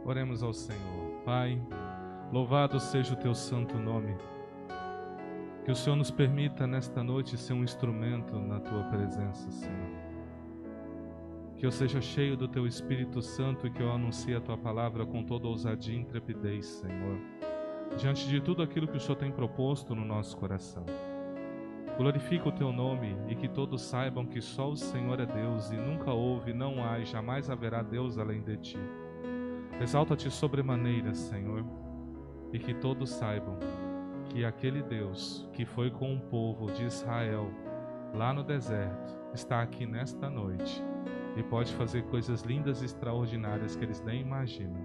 Oremos ao Senhor. Pai, louvado seja o teu santo nome. Que o Senhor nos permita nesta noite ser um instrumento na tua presença, Senhor. Que eu seja cheio do teu Espírito Santo e que eu anuncie a tua palavra com toda ousadia e intrepidez, Senhor, diante de tudo aquilo que o Senhor tem proposto no nosso coração. Glorifica o teu nome e que todos saibam que só o Senhor é Deus e nunca houve, não há e jamais haverá Deus além de ti. Exalta-te sobremaneira, Senhor, e que todos saibam que aquele Deus que foi com o povo de Israel lá no deserto está aqui nesta noite e pode fazer coisas lindas e extraordinárias que eles nem imaginam.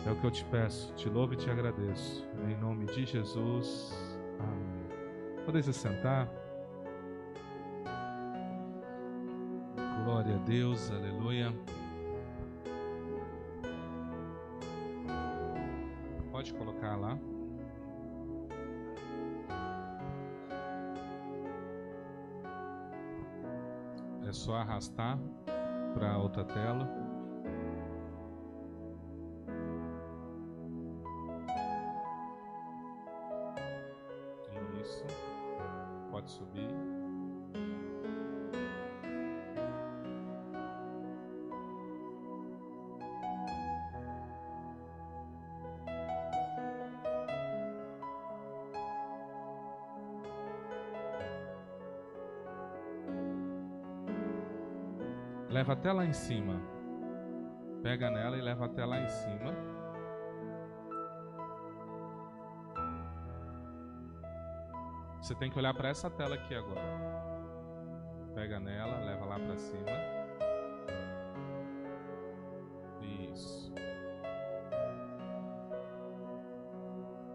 É o que eu te peço, te louvo e te agradeço. Em nome de Jesus. Amém. Podeis assentar. Glória a Deus, aleluia. Pode colocar lá. É só arrastar para outra tela. Isso. Pode subir. Leva até lá em cima. Pega nela e leva até lá em cima. Você tem que olhar para essa tela aqui agora. Pega nela, leva lá para cima. Isso.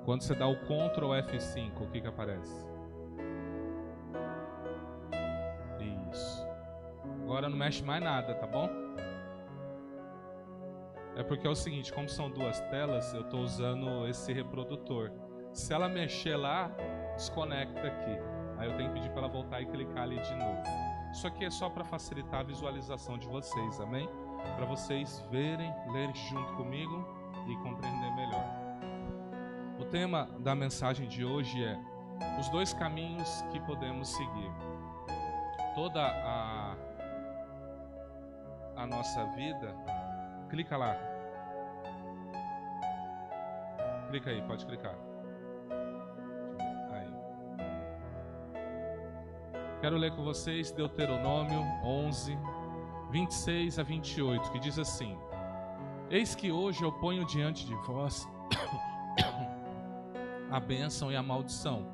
Quando você dá o Ctrl F5, o que aparece? Isso. Agora não mexe mais nada, tá bom? É porque é o seguinte, como são duas telas, eu estou usando esse reprodutor. Se ela mexer lá, desconecta aqui. Aí eu tenho que pedir para ela voltar e clicar ali de novo. Isso aqui é só para facilitar a visualização de vocês, amém? Para vocês verem, lerem junto comigo e compreender melhor. O tema da mensagem de hoje é os dois caminhos que podemos seguir. Toda a nossa vida, clica lá. Clica aí, pode clicar. Aí. Quero ler com vocês Deuteronômio 11, 26 a 28, que diz assim: Eis que hoje eu ponho diante de vós a bênção e a maldição.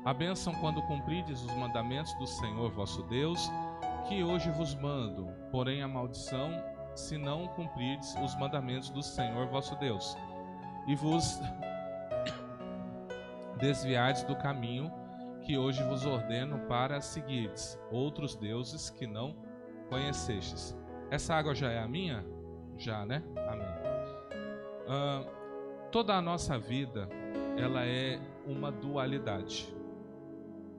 A bênção quando cumprides os mandamentos do Senhor vosso Deus, que hoje vos mando, porém a maldição, se não cumprirdes os mandamentos do Senhor vosso Deus, e vos desviardes do caminho que hoje vos ordeno para seguirdes outros deuses que não conhecestes. Essa água já é a minha? Já, né? Amém. Toda a nossa vida, ela é uma dualidade.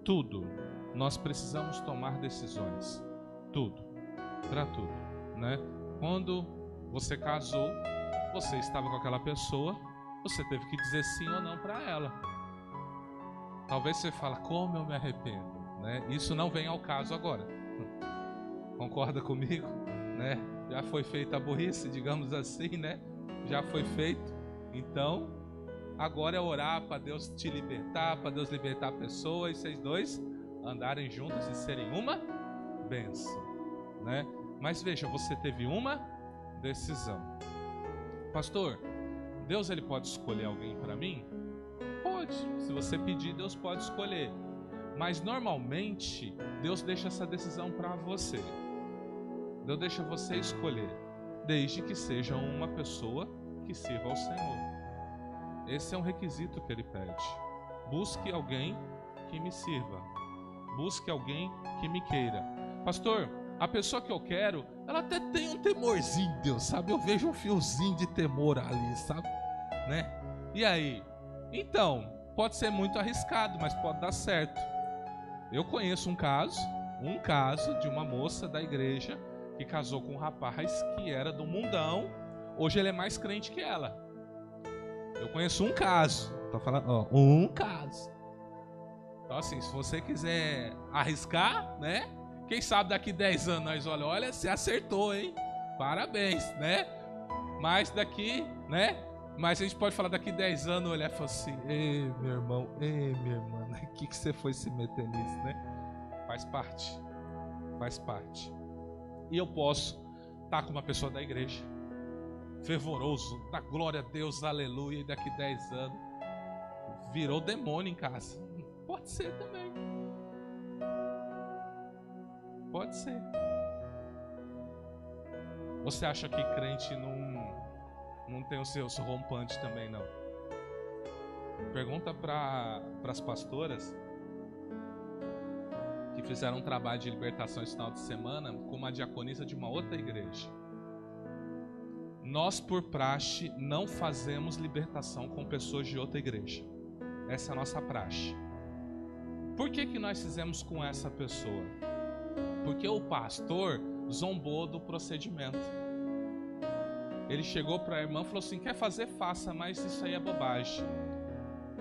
Tudo, nós precisamos tomar decisões. Tudo, para tudo, né? Quando você casou, você estava com aquela pessoa, você teve que dizer sim ou não para ela. Talvez você fale, como eu me arrependo, né? Isso não vem ao caso agora. Concorda comigo, né? Já foi feita a burrice, digamos assim, né? Já foi feito. Então, agora é orar para Deus te libertar, para Deus libertar a pessoa e vocês dois andarem juntos e serem uma bênção, né? Mas veja, você teve uma decisão. Pastor, Deus ele pode escolher alguém para mim? Pode. Se você pedir, Deus pode escolher. Mas normalmente Deus deixa essa decisão para você. Deus deixa você escolher, desde que seja uma pessoa que sirva ao Senhor. Esse é um requisito que ele pede. Busque alguém que me sirva. Busque alguém que me queira. Pastor, a pessoa que eu quero, ela até tem um temorzinho, Deus, sabe? Eu vejo um fiozinho de temor ali, sabe? Né? E aí? Então, pode ser muito arriscado, mas pode dar certo. Eu conheço um caso de uma moça da igreja que casou com um rapaz que era do mundão, hoje ele é mais crente que ela. Eu conheço um caso. Tô falando, ó, um caso. Então assim, se você quiser arriscar, né? Quem sabe daqui 10 anos nós olha, você acertou, hein? Parabéns, né? Mas daqui, né? Mas a gente pode falar daqui 10 anos, olhar e falar assim: ei, meu irmão, ei, minha irmã, o que você foi se meter nisso, né? Faz parte. Faz parte. E eu posso estar com uma pessoa da igreja, fervoroso, da glória a Deus, aleluia, e daqui 10 anos virou demônio em casa. Pode ser também. Pode ser. Você acha que crente não tem os seus rompantes também, não? Pergunta para as pastoras que fizeram um trabalho de libertação esse final de semana com uma diaconisa de uma outra igreja. Nós, por praxe, não fazemos libertação com pessoas de outra igreja. Essa é a nossa praxe. Por que nós fizemos com essa pessoa? Porque o pastor zombou do procedimento. Ele chegou para a irmã e falou assim: quer fazer, faça, mas isso aí é bobagem.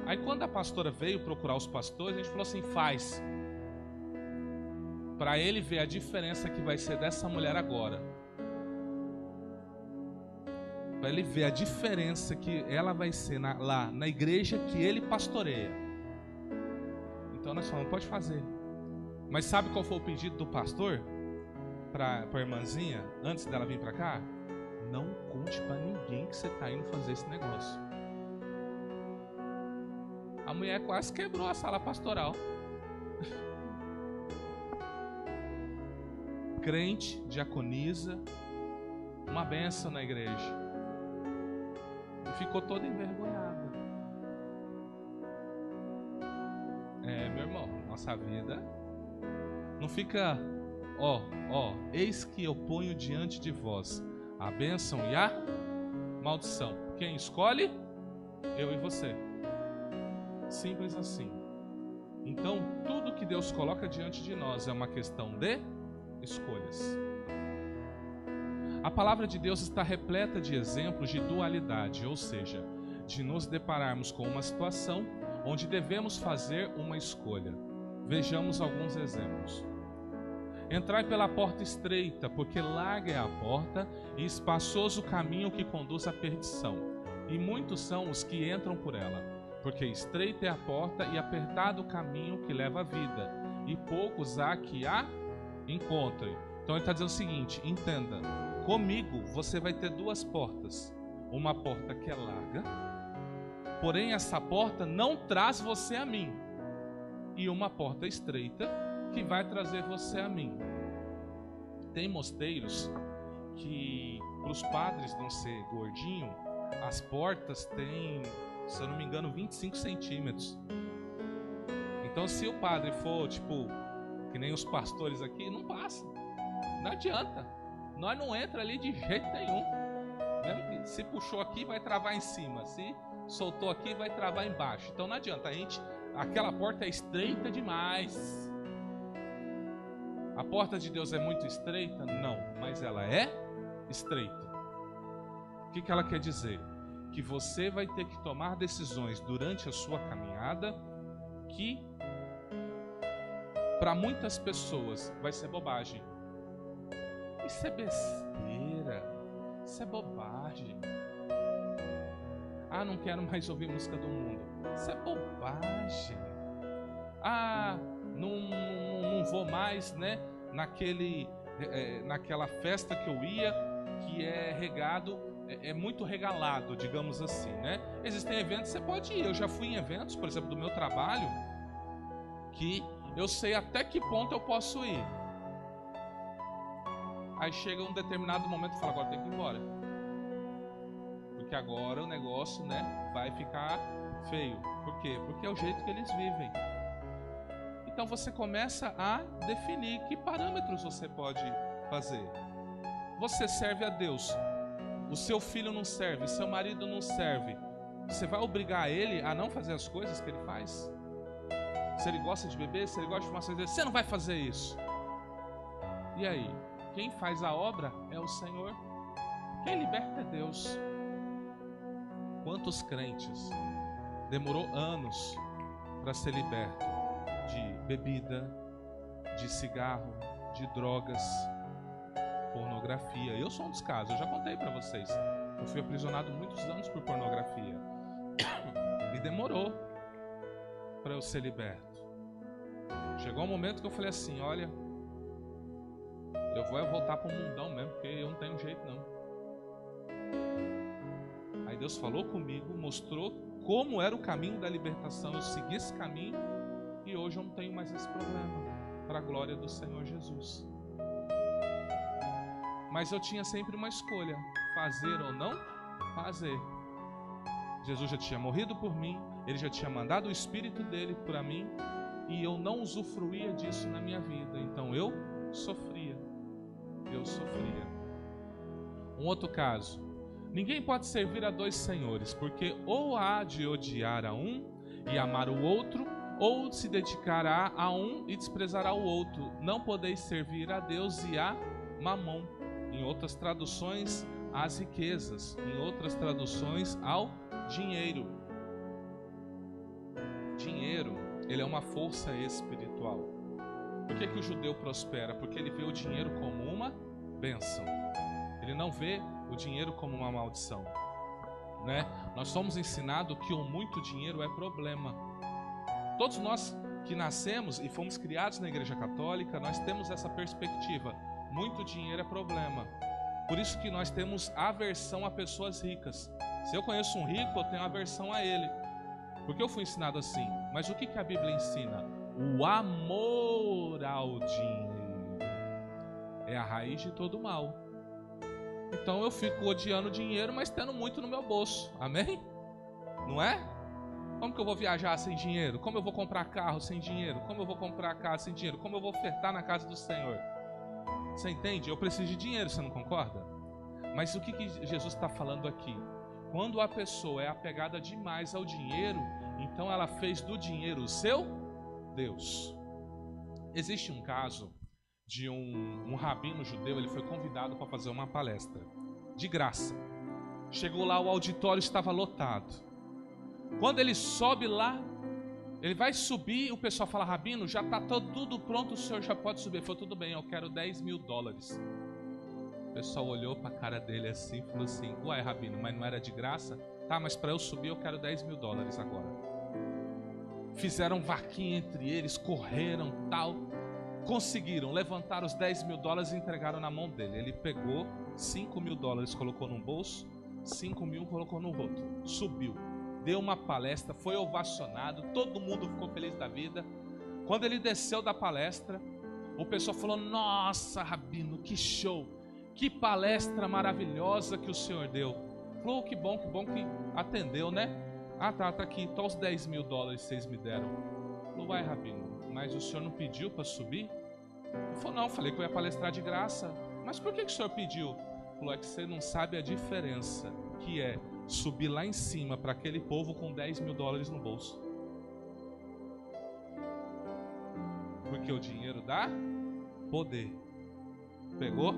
Aí quando a pastora veio procurar os pastores, a gente falou assim: faz. Para ele ver a diferença que vai ser dessa mulher agora. Para ele ver a diferença que ela vai ser lá na igreja que ele pastoreia. Então nós falamos: pode fazer. Mas sabe qual foi o pedido do pastor para a irmãzinha antes dela vir para cá? Não conte para ninguém que você está indo fazer esse negócio. A mulher quase quebrou a sala pastoral. Crente, diaconisa, uma bênção na igreja. E ficou toda envergonhada. Meu irmão, nossa vida não fica, eis que eu ponho diante de vós a bênção e a maldição. Quem escolhe? Eu e você. Simples assim. Então, tudo que Deus coloca diante de nós é uma questão de escolhas. A palavra de Deus está repleta de exemplos de dualidade, ou seja, de nos depararmos com uma situação onde devemos fazer uma escolha. Vejamos alguns exemplos. Entrai pela porta estreita, porque larga é a porta e espaçoso o caminho que conduz à perdição, e muitos são os que entram por ela. Porque estreita é a porta e apertado o caminho que leva à vida, e poucos há que a encontrem. Então ele está dizendo o seguinte: entenda, comigo você vai ter duas portas. Uma porta que é larga, porém essa porta não traz você a mim. E uma porta estreita que vai trazer você a mim. Tem mosteiros que, para os padres não ser gordinho, as portas têm, se eu não me engano, 25 centímetros. Então se o padre for, tipo, que nem os pastores aqui, não passa. Não adianta. Nós não entra ali de jeito nenhum. Mesmo que se puxou aqui, vai travar em cima. Se soltou aqui, vai travar embaixo. Então não adianta. Aquela porta é estreita demais. A porta de Deus é muito estreita? Não, mas ela é estreita. O que ela quer dizer? Que você vai ter que tomar decisões durante a sua caminhada que para muitas pessoas vai ser bobagem. Isso é besteira. Isso é bobagem. Não quero mais ouvir música do mundo. Isso é bobagem. Não vou mais, né, naquela festa que eu ia, que é regado, é muito regalado, digamos assim, né? Existem eventos que você pode ir. Eu já fui em eventos, por exemplo, do meu trabalho, que eu sei até que ponto eu posso ir. Aí chega um determinado momento e fala: agora tem que ir embora. Porque agora o negócio, né, vai ficar feio. Por quê? Porque é o jeito que eles vivem. Então você começa a definir que parâmetros você pode fazer. Você serve a Deus, o seu filho não serve, seu marido não serve. Você vai obrigar ele a não fazer as coisas que ele faz? Se ele gosta de beber, se ele gosta de fumar, você não vai fazer isso. E aí? Quem faz a obra é o Senhor. Quem liberta é Deus. Quantos crentes demorou anos para ser liberto de bebida, de cigarro, de drogas, pornografia? Eu sou um dos casos, eu já contei para vocês. Eu fui aprisionado muitos anos por pornografia. E demorou para eu ser liberto. Chegou um momento que eu falei assim, olha, eu vou voltar para o mundão mesmo, porque eu não tenho jeito não. Aí Deus falou comigo, mostrou como era o caminho da libertação. Eu segui esse caminho e hoje eu não tenho mais esse problema, para a glória do Senhor Jesus. Mas eu tinha sempre uma escolha, fazer ou não fazer. Jesus já tinha morrido por mim, Ele já tinha mandado o Espírito dele para mim, e eu não usufruía disso na minha vida. Então eu sofria. Um outro caso: ninguém pode servir a dois senhores, porque ou há de odiar a um e amar o outro, ou se dedicará a um e desprezará o outro. Não podeis servir a Deus e a Mamon. Em outras traduções, às riquezas. Em outras traduções, ao dinheiro. Dinheiro, ele é uma força espiritual. Por que o judeu prospera? Porque ele vê o dinheiro como uma bênção. Ele não vê o dinheiro como uma maldição, né? Nós somos ensinados que o muito dinheiro é problema. Todos nós que nascemos e fomos criados na Igreja Católica, nós temos essa perspectiva. Muito dinheiro é problema. Por isso que nós temos aversão a pessoas ricas. Se eu conheço um rico, eu tenho aversão a ele, porque eu fui ensinado assim. Mas o que a Bíblia ensina? O amor ao dinheiro é a raiz de todo mal. Então eu fico odiando dinheiro, mas tendo muito no meu bolso. Amém? Não é? Como que eu vou viajar sem dinheiro? Como eu vou comprar carro sem dinheiro? Como eu vou comprar casa sem dinheiro? Como eu vou ofertar na casa do Senhor? Você entende? Eu preciso de dinheiro, você não concorda? Mas o que Jesus está falando aqui? Quando a pessoa é apegada demais ao dinheiro, então ela fez do dinheiro o seu Deus. Existe um caso de um rabino judeu. Ele foi convidado para fazer uma palestra de graça. Chegou lá, o auditório estava lotado. Quando ele sobe lá, ele vai subir, o pessoal fala: rabino, já está tudo pronto, o senhor já pode subir. Ele falou: tudo bem, eu quero $10.000. O pessoal olhou para a cara dele assim e falou assim: uai, rabino, mas não era de graça? Tá, mas para eu subir eu quero $10.000 agora. Fizeram vaquinha entre eles, correram, tal. Conseguiram, levantaram os $10.000 e entregaram na mão dele. Ele pegou $5.000, colocou num bolso, 5.000 colocou no outro. Subiu, deu uma palestra, foi ovacionado, todo mundo ficou feliz da vida. Quando ele desceu da palestra, o pessoal falou: nossa, rabino, que show! Que palestra maravilhosa que o senhor deu. Falou: que bom que atendeu, né? Ah, tá aqui, tá os $10.000 que vocês me deram. Falou: vai, rabino, mas o senhor não pediu para subir? Ele falou: não, falei que eu ia palestrar de graça. Mas por que o senhor pediu? Falou: é que você não sabe a diferença que é subir lá em cima para aquele povo com $10.000 no bolso. Porque o dinheiro dá poder. Pegou?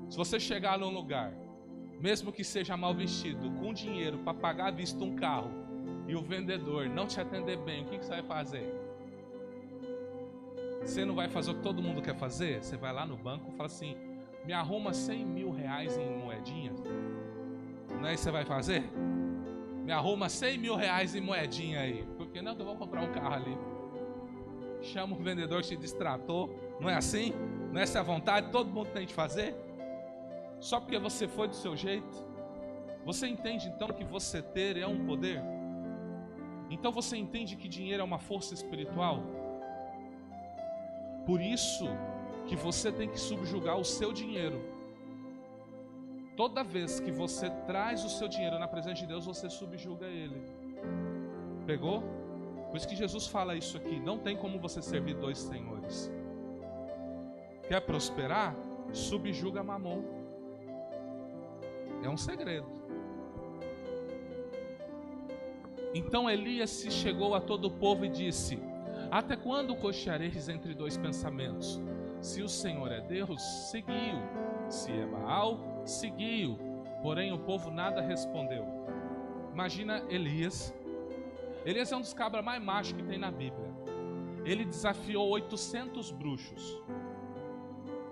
Se você chegar num lugar, mesmo que seja mal vestido, com dinheiro para pagar à vista um carro, e o vendedor não te atender bem, o que você vai fazer? Você não vai fazer o que todo mundo quer fazer? Você vai lá no banco e fala assim: me arruma $100.000 em moedinhas. Não é isso que você vai fazer? Me arruma $100.000 em moedinha aí. Porque não, eu vou comprar um carro ali. Chama o vendedor que te distratou. Não é assim? Não é essa a vontade? Todo mundo tem de fazer? Só porque você foi do seu jeito? Você entende então que você ter é um poder? Então você entende que dinheiro é uma força espiritual? Por isso que você tem que subjugar o seu dinheiro. Toda vez que você traz o seu dinheiro na presença de Deus, você subjuga ele. Pegou? Por isso que Jesus fala isso aqui: não tem como você servir dois senhores. Quer prosperar? Subjuga Mamon. É um segredo. Então Elias se chegou a todo o povo e disse: até quando cocheareis entre dois pensamentos? Se o Senhor é Deus, segui-o. Se é Baal, segui-o. Porém o povo nada respondeu. Imagina Elias. Elias é um dos cabras mais machos que tem na Bíblia. Ele desafiou 800 bruxos.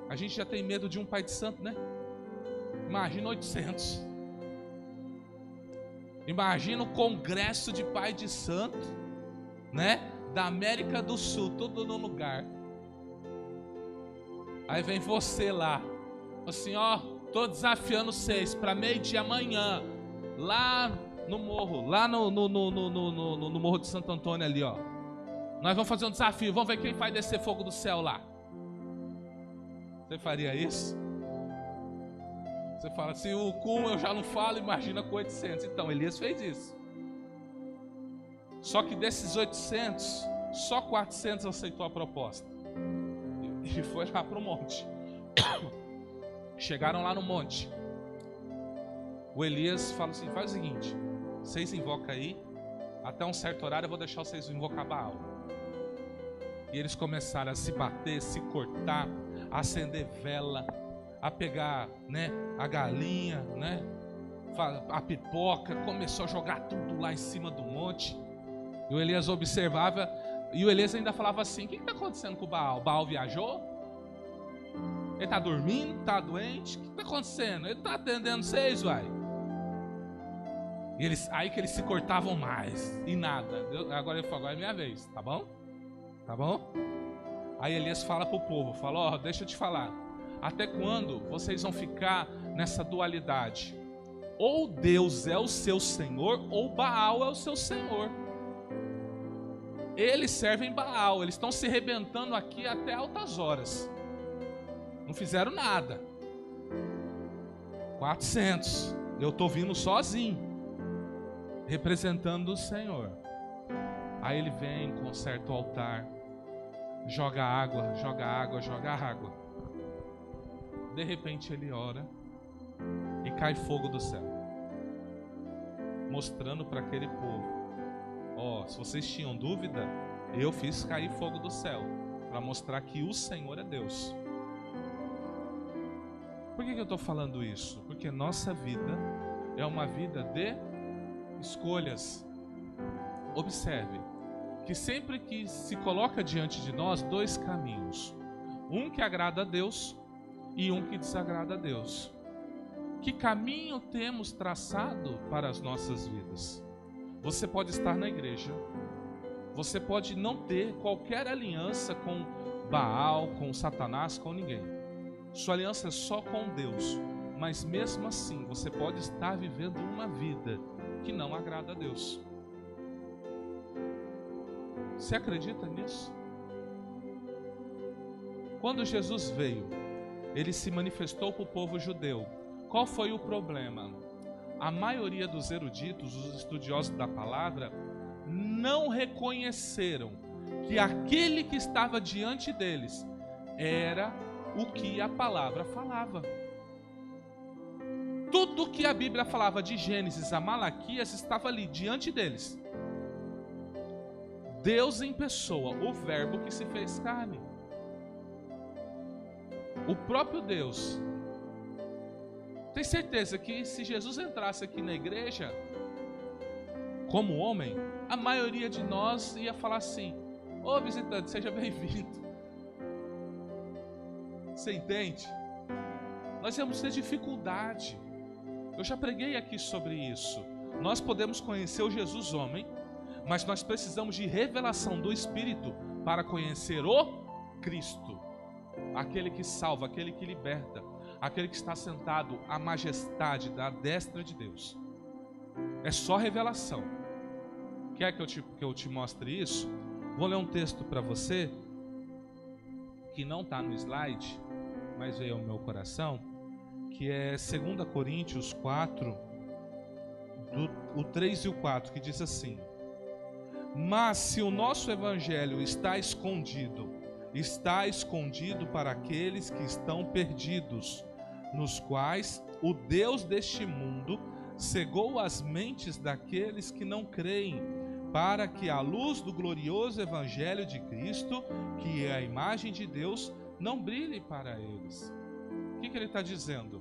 A gente já tem medo de um pai de santo, né? Imagina 800. Imagina o congresso de pai de santo, né? Da América do Sul, tudo no lugar. Aí vem você lá, assim, ó, tô desafiando vocês para meio-dia amanhã, lá no morro, lá no morro de Santo Antônio ali, ó. Nós vamos fazer um desafio, vamos ver quem vai descer fogo do céu lá. Você faria isso? Você fala assim, o cum eu já não falo, imagina com 800. Então, Elias fez isso. Só que desses 800, só 400 aceitou a proposta. E foi lá para o monte. Chegaram lá no monte. O Elias fala assim, faz o seguinte, vocês invocam aí, até um certo horário eu vou deixar vocês invocar Baal. E eles começaram a se bater, se cortar, a acender vela, a pegar, né, a galinha, né, a pipoca, começou a jogar tudo lá em cima do monte. E o Elias observava, e o Elias ainda falava assim, o que está acontecendo com o Baal? O Baal viajou? Ele está dormindo? Está doente? O que está acontecendo? Ele está atendendo vocês, vai. E eles, aí que eles se cortavam mais, e nada. Agora ele falou, agora é minha vez, tá bom? Tá bom? Aí Elias fala para o povo, fala, ó, deixa eu te falar. Até quando vocês vão ficar nessa dualidade? Ou Deus é o seu Senhor, ou Baal é o seu Senhor. Eles servem Baal, eles estão se arrebentando aqui até altas horas. Não fizeram nada. 400. Eu estou vindo sozinho, representando o Senhor. Aí ele vem, conserta o altar, joga água, joga água, joga água. De repente ele ora e cai fogo do céu, mostrando para aquele povo, ó, se vocês tinham dúvida, eu fiz cair fogo do céu, para mostrar que o Senhor é Deus. Por que eu estou falando isso? Porque nossa vida é uma vida de escolhas. Observe que sempre que se coloca diante de nós dois caminhos, um que agrada a Deus e um que desagrada a Deus. Que caminho temos traçado para as nossas vidas? Você pode estar na igreja, você pode não ter qualquer aliança com Baal, com Satanás, com ninguém. Sua aliança é só com Deus, mas mesmo assim você pode estar vivendo uma vida que não agrada a Deus. Você acredita nisso? Quando Jesus veio, ele se manifestou para o povo judeu. Qual foi o problema? A maioria dos eruditos, os estudiosos da palavra, não reconheceram que aquele que estava diante deles era o que a palavra falava. Tudo que a Bíblia falava de Gênesis a Malaquias estava ali diante deles. Deus em pessoa, o verbo que se fez carne. O próprio Deus. Tem certeza que se Jesus entrasse aqui na igreja como homem, a maioria de nós ia falar assim: ô visitante, seja bem-vindo. Você entende? Nós íamos ter dificuldade. Eu já preguei aqui sobre isso. Nós podemos conhecer o Jesus homem, mas nós precisamos de revelação do Espírito para conhecer o Cristo. Aquele que salva, aquele que liberta, aquele que está sentado à majestade da destra de Deus. É só revelação. Quer que eu te mostre isso? Vou ler um texto para você, que não está no slide, mas veio ao meu coração, que é 2 Coríntios 4, o 3 e o 4, que diz assim: mas se o nosso evangelho está escondido para aqueles que estão perdidos, nos quais o Deus deste mundo cegou as mentes daqueles que não creem, para que a luz do glorioso evangelho de Cristo, que é a imagem de Deus, não brilhe para eles. O que ele está dizendo?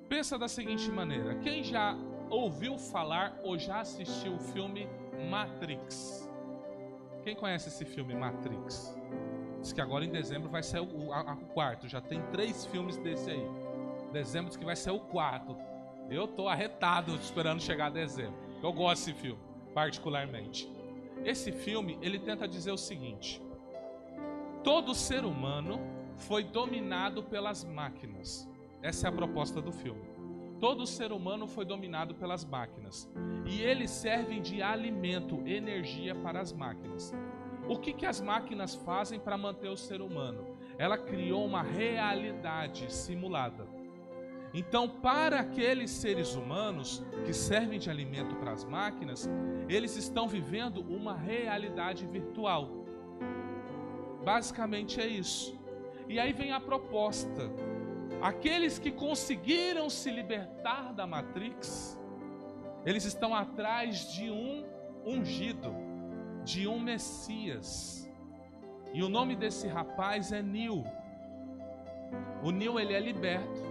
Pensa da seguinte maneira: quem já ouviu falar ou já assistiu o filme Matrix? Quem conhece esse filme Matrix? Diz que agora em dezembro vai sair o quarto. Já tem 3 filmes desse aí. Dezembro diz que vai sair o 4. Eu tô arretado esperando chegar a dezembro. Eu gosto desse filme, particularmente. Esse filme, ele tenta dizer o seguinte: todo ser humano foi dominado pelas máquinas. Essa é a proposta do filme. Todo ser humano foi dominado pelas máquinas. E eles servem de alimento, energia para as máquinas. O que as máquinas fazem para manter o ser humano? Ela criou uma realidade simulada. Então, para aqueles seres humanos que servem de alimento para as máquinas, eles estão vivendo uma realidade virtual. Basicamente é isso. E aí vem a proposta. Aqueles que conseguiram se libertar da Matrix, eles estão atrás de um ungido, de um Messias. E o nome desse rapaz é Neo. O Neo, ele é liberto.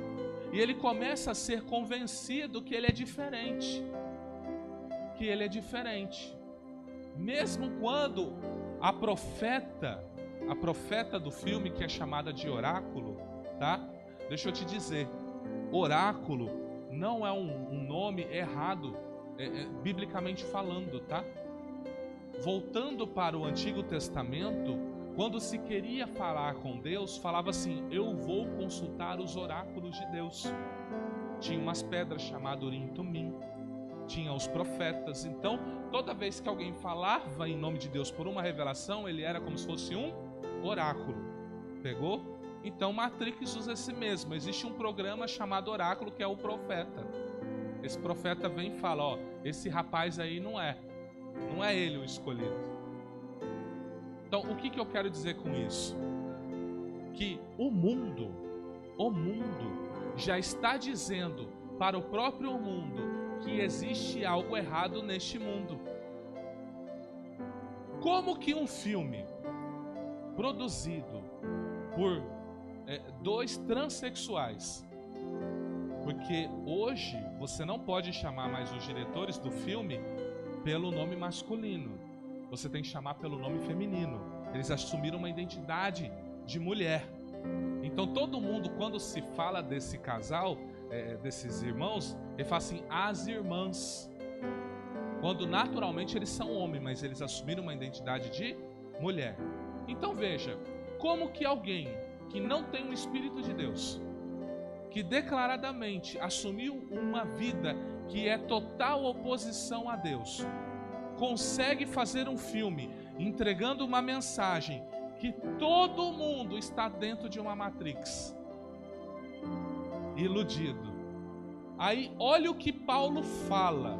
E ele começa a ser convencido que ele é diferente. Que ele é diferente. Mesmo quando a profeta do filme, que é chamada de oráculo, tá? Deixa eu te dizer, oráculo não é um nome errado, biblicamente falando, tá? Voltando para o Antigo Testamento, quando se queria falar com Deus, falava assim: eu vou consultar os oráculos de Deus. Tinha umas pedras chamadas Urim e Tumim, tinha os profetas. Então, toda vez que alguém falava em nome de Deus por uma revelação, ele era como se fosse um oráculo. Pegou? Então, Matrix usa esse mesmo. Existe um programa chamado oráculo, que é o profeta. Esse profeta vem e fala: ó, esse rapaz aí não é ele o escolhido. Então, o que eu quero dizer com isso? Que o mundo já está dizendo para o próprio mundo que existe algo errado neste mundo. Como que um filme produzido por 2 transexuais, porque hoje você não pode chamar mais os diretores do filme pelo nome masculino, você tem que chamar pelo nome feminino. Eles assumiram uma identidade de mulher. Então todo mundo, quando se fala desse casal, desses irmãos, ele fala assim: as irmãs, quando naturalmente eles são homens, mas eles assumiram uma identidade de mulher. Então veja, como que alguém que não tem o Espírito de Deus, que declaradamente assumiu uma vida que é total oposição a Deus, consegue fazer um filme entregando uma mensagem que todo mundo está dentro de uma Matrix, iludido? Aí olha o que Paulo fala: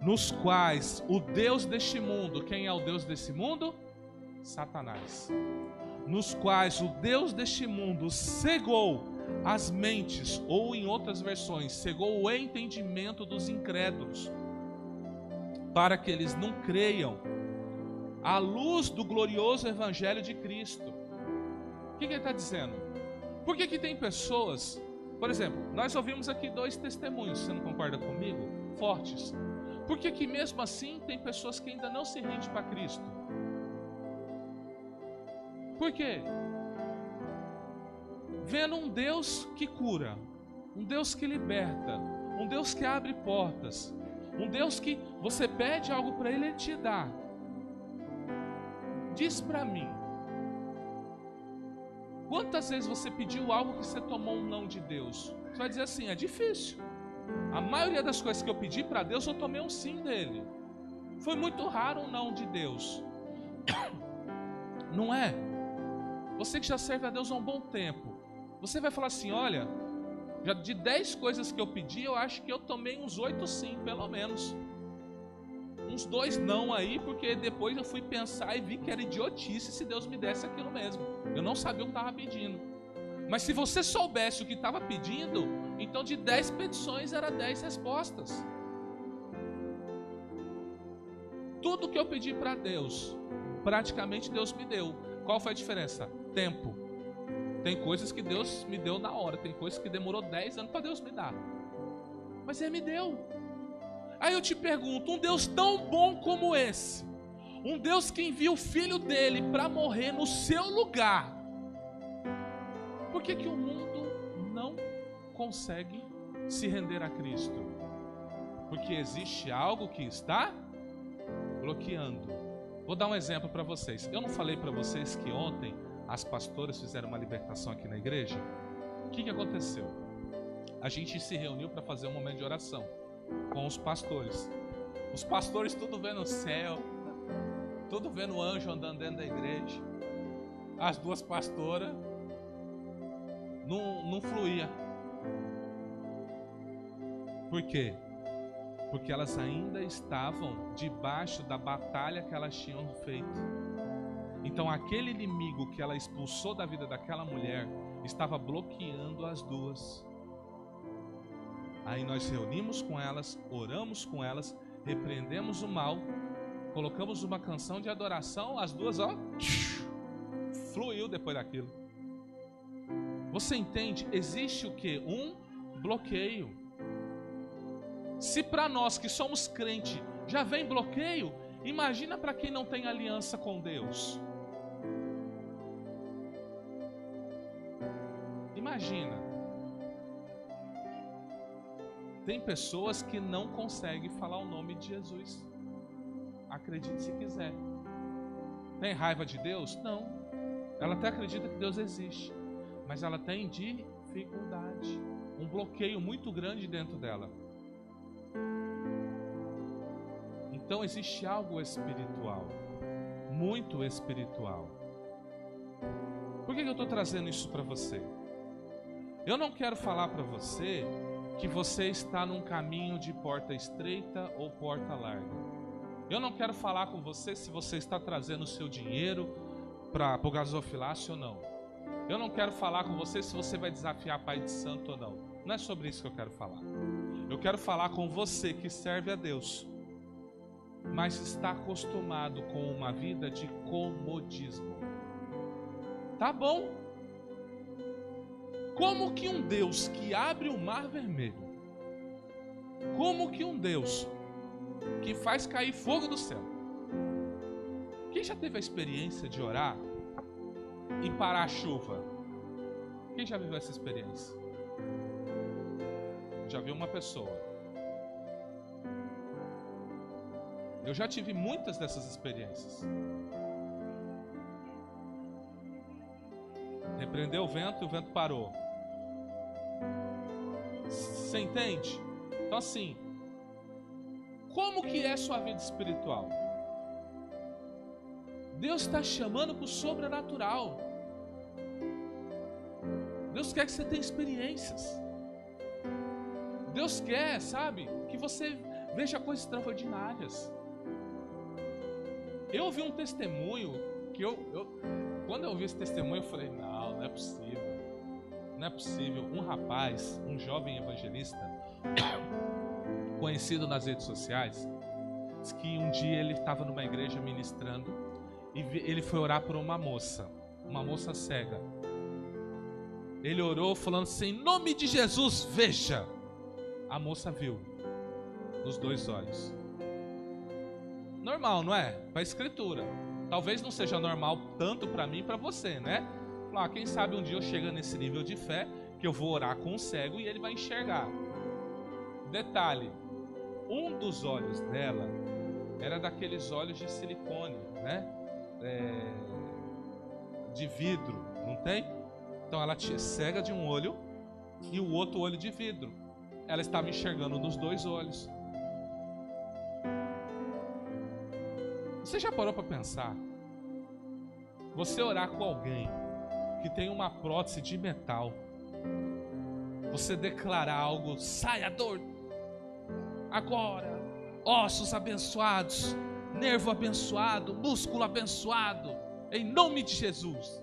nos quais o Deus deste mundo, quem é o Deus desse mundo? Satanás. Nos quais o Deus deste mundo cegou as mentes, ou em outras versões, cegou o entendimento dos incrédulos, para que eles não creiam à luz do glorioso Evangelho de Cristo. O que ele está dizendo? Por que tem pessoas, por exemplo, nós ouvimos aqui 2 testemunhos, você não concorda comigo? Fortes. Por que mesmo assim tem pessoas que ainda não se rendem para Cristo? Por quê? Vendo um Deus que cura, um Deus que liberta, um Deus que abre portas, um Deus que você pede algo para Ele te dá. Diz para mim, quantas vezes você pediu algo que você tomou um não de Deus? Você vai dizer assim: é difícil. A maioria das coisas que eu pedi para Deus, eu tomei um sim dele. Foi muito raro um não de Deus. Não é? Você que já serve a Deus há um bom tempo, você vai falar assim: olha, já de 10 coisas que eu pedi, eu acho que eu tomei uns 8 sim, pelo menos. Uns 2 não aí, porque depois eu fui pensar e vi que era idiotice se Deus me desse aquilo mesmo. Eu não sabia o que estava pedindo. Mas se você soubesse o que estava pedindo, então de 10 petições era 10 respostas. Tudo que eu pedi para Deus, praticamente Deus me deu. Qual foi a diferença? Tempo. Tem coisas que Deus me deu na hora, tem coisas que demorou 10 anos para Deus me dar. Mas Ele me deu. Aí eu te pergunto, um Deus tão bom como esse, um Deus que envia o Filho dele para morrer no seu lugar, por que o mundo não consegue se render a Cristo? Porque existe algo que está bloqueando. Vou dar um exemplo para vocês. Eu não falei para vocês que ontem as pastoras fizeram uma libertação aqui na igreja? O que aconteceu? A gente se reuniu para fazer um momento de oração com os pastores. Os pastores tudo vendo o céu, tudo vendo o anjo andando dentro da igreja. As duas pastoras não fluía. Por quê? Porque elas ainda estavam debaixo da batalha que elas tinham feito. Então aquele inimigo que ela expulsou da vida daquela mulher estava bloqueando as duas. Aí nós reunimos com elas, oramos com elas, repreendemos o mal, colocamos uma canção de adoração, as duas, fluiu depois daquilo. Você entende? Existe o quê? Um bloqueio. Se para nós que somos crentes já vem bloqueio, imagina para quem não tem aliança com Deus. Imagina. Tem pessoas que não conseguem falar o nome de Jesus. Acredite se quiser. Tem raiva de Deus? Não. Ela até acredita que Deus existe, mas ela tem dificuldade, um bloqueio muito grande dentro dela. Então existe algo espiritual, muito espiritual. Por que eu estou trazendo isso para você? Eu não quero falar para você que você está num caminho de porta estreita ou porta larga. Eu não quero falar com você se você está trazendo o seu dinheiro para o gasofilácio ou não. Eu não quero falar com você se você vai desafiar Pai de Santo ou não. Não é sobre isso que eu quero falar. Eu quero falar com você que serve a Deus, mas está acostumado com uma vida de comodismo. Tá bom? Como que um Deus que abre o mar vermelho, como que um Deus que faz cair fogo do céu, quem já teve a experiência de orar e parar a chuva? Quem já viveu essa experiência? Já viu uma pessoa? Eu já tive muitas dessas experiências. Repreendeu o vento e o vento parou. Você entende? Então assim, como que é a sua vida espiritual? Deus está chamando para o sobrenatural. Deus quer que você tenha experiências. Deus quer, sabe, que você veja coisas extraordinárias. Eu ouvi um testemunho que quando eu ouvi esse testemunho eu falei, não é possível. Não é possível. Um rapaz, um jovem evangelista, conhecido nas redes sociais, diz que um dia ele estava numa igreja ministrando e ele foi orar por uma moça cega. Ele orou falando assim, em nome de Jesus, veja. A moça viu nos 2 olhos. Normal, não é? Para a escritura. Talvez não seja normal tanto para mim e para você, né? Quem sabe um dia eu chego nesse nível de fé que eu vou orar com um cego e ele vai enxergar. Detalhe, um dos olhos dela era daqueles olhos de silicone, né? De vidro, não tem? Então ela tinha cega de um olho e o outro olho de vidro. Ela estava enxergando nos 2 olhos. Você já parou para pensar? Você orar com alguém que tem uma prótese de metal, você declarar algo, saia dor agora, ossos abençoados, nervo abençoado, músculo abençoado, em nome de Jesus.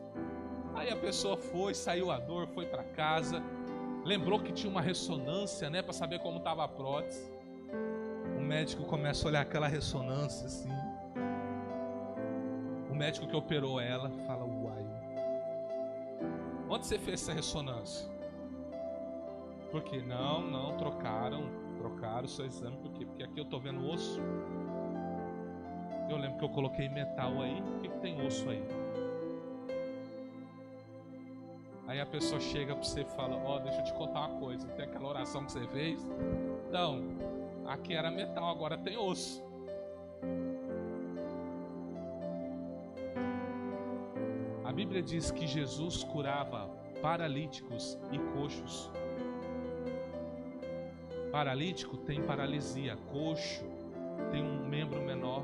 Aí a pessoa foi, saiu a dor, foi para casa, lembrou que tinha uma ressonância, né, para saber como estava a prótese. O médico começa a olhar aquela ressonância assim. O médico que operou ela fala, uai, Onde você fez essa ressonância? Porque não, trocaram o seu exame. Por quê? Porque aqui eu tô vendo osso. Eu lembro que eu coloquei metal aí. Por que tem osso aí? Aí a pessoa chega pra você e fala: ó, deixa eu te contar uma coisa. Tem aquela oração que você fez? Não, aqui era metal, agora tem osso. A Bíblia diz que Jesus curava paralíticos e coxos. Paralítico tem paralisia, coxo tem um membro menor.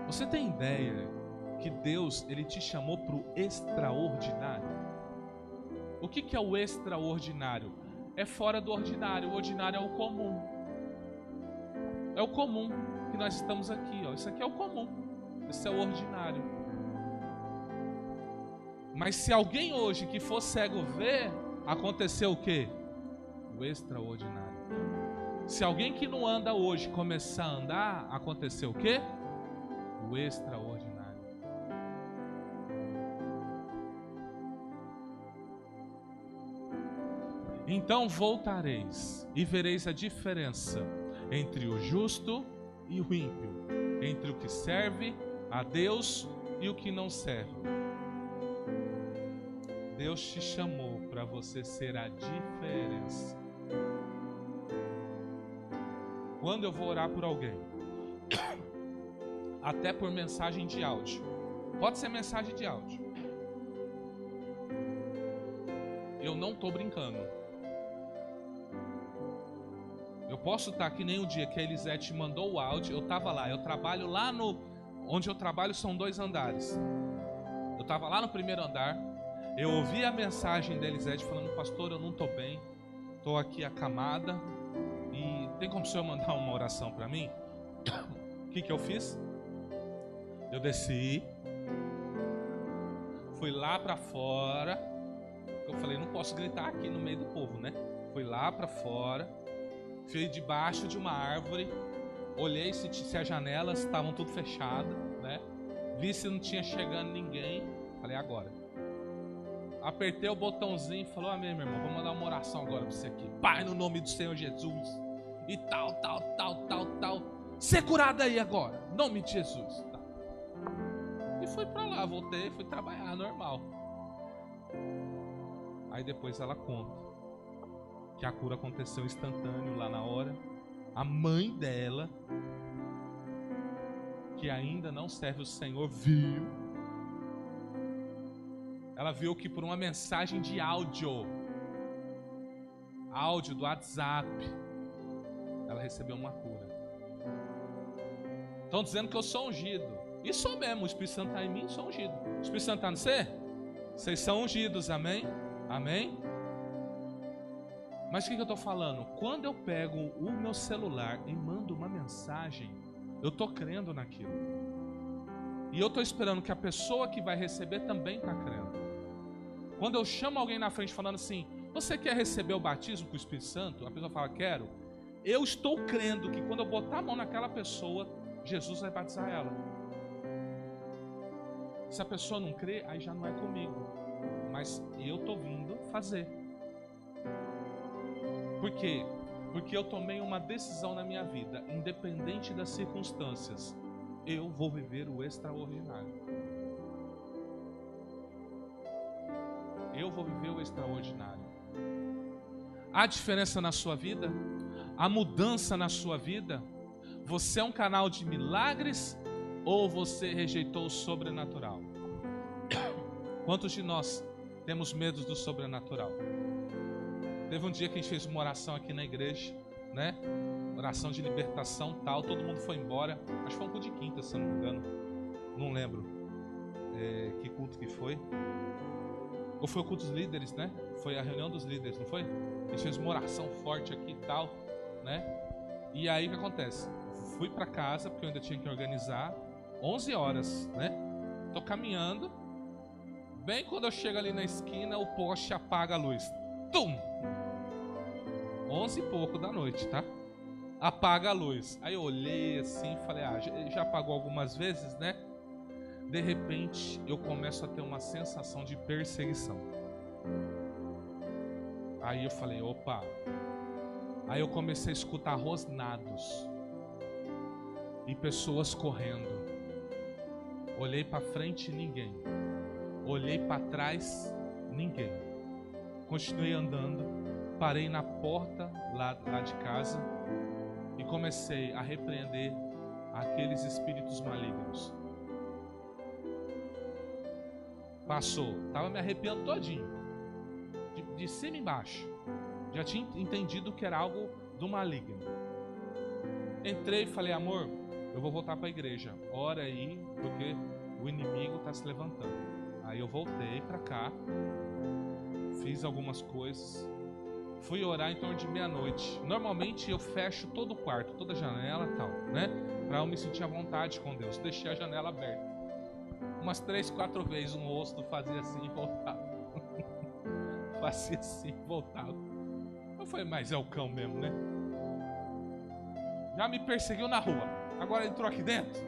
Você tem ideia que Deus, Ele te chamou para o extraordinário? O que é o extraordinário? É fora do ordinário. O ordinário é o comum. É o comum que nós estamos aqui, ó. Isso aqui é o comum. Esse é o ordinário. Mas se alguém hoje que for cego ver, aconteceu o quê? O extraordinário. Se alguém que não anda hoje começar a andar, aconteceu o quê? O extraordinário. Então voltareis e vereis a diferença entre o justo e o ímpio, entre o que serve a Deus e o que não serve. Deus te chamou para você ser a diferença. Quando eu vou orar por alguém, até por mensagem de áudio, pode ser mensagem de áudio, eu não estou brincando. Eu posso estar aqui nem o dia que a Elisete mandou o áudio, eu estava lá, eu trabalho lá no... Onde eu trabalho são 2 andares. Eu estava lá no primeiro andar, eu ouvi a mensagem da Elisete falando: pastor, eu não estou bem, estou aqui acamada, e tem como o senhor mandar uma oração para mim? O que eu fiz? Eu desci, fui lá para fora, eu falei: não posso gritar aqui no meio do povo, né? Fui lá para fora, fui debaixo de uma árvore, olhei se as janelas estavam tudo fechadas, né? Vi se não tinha chegando ninguém. Falei: agora. Apertei o botãozinho e falou: amém, meu irmão, vou mandar uma oração agora para você aqui. Pai, no nome do Senhor Jesus. E tal. Ser curado aí agora, em nome de Jesus. Tá. E fui para lá, voltei, fui trabalhar normal. Aí depois ela conta que a cura aconteceu instantâneo lá na hora. A mãe dela, que ainda não serve o Senhor, viu. Ela viu que por uma mensagem de áudio do WhatsApp, ela recebeu uma cura. Estão dizendo que eu sou ungido. E sou mesmo, o Espírito Santo está em mim, sou ungido. O Espírito Santo está em você? Vocês são ungidos, amém? Amém? Mas o que eu estou falando? Quando eu pego o meu celular e mando uma mensagem, eu estou crendo naquilo. E eu estou esperando que a pessoa que vai receber também está crendo. Quando eu chamo alguém na frente falando assim: você quer receber o batismo com o Espírito Santo? A pessoa fala: quero. Eu estou crendo que quando eu botar a mão naquela pessoa, Jesus vai batizar ela. Se a pessoa não crê, aí já não é comigo. Mas eu estou vindo fazer. Por quê? Porque eu tomei uma decisão na minha vida, independente das circunstâncias. Eu vou viver o extraordinário. Eu vou viver o extraordinário. Há diferença na sua vida? Há mudança na sua vida? Você é um canal de milagres ou você rejeitou o sobrenatural? Quantos de nós temos medo do sobrenatural? Teve um dia que a gente fez uma oração aqui na igreja, né? Oração de libertação, tal. Todo mundo foi embora. Acho que foi um culto de quinta, se eu não me engano. Não lembro que culto que foi. Ou foi o culto dos líderes, né? Foi a reunião dos líderes, não foi? A gente fez uma oração forte aqui e tal, né? E aí o que acontece? Fui para casa, porque eu ainda tinha que organizar. 11 horas, né? Tô caminhando. Bem quando eu chego ali na esquina, o poste apaga a luz. Tum! 11 e pouco da noite, tá? Apaga a luz. Aí eu olhei assim e falei: já apagou algumas vezes, né? De repente, eu começo a ter uma sensação de perseguição. Aí eu falei, opa. Aí eu comecei a escutar rosnados e pessoas correndo. Olhei para frente, ninguém. Olhei para trás, ninguém. Continuei andando, parei na porta lá de casa e comecei a repreender aqueles espíritos malignos. Passou, estava me arrepiando todinho, de cima e embaixo. Já tinha entendido que era algo do maligno. Entrei e falei, amor, eu vou voltar para a igreja. Ora aí, porque o inimigo está se levantando. Aí eu voltei para cá, fiz algumas coisas, fui orar em torno de meia-noite. Normalmente eu fecho todo o quarto, toda a janela e tal, né? Para eu me sentir à vontade com Deus. Deixei a janela aberta. Umas 3, 4 vezes um rosto fazia assim e voltava. Fazia assim e voltava. Eu falei, mas é o cão mesmo, né? Já me perseguiu na rua, agora entrou aqui dentro.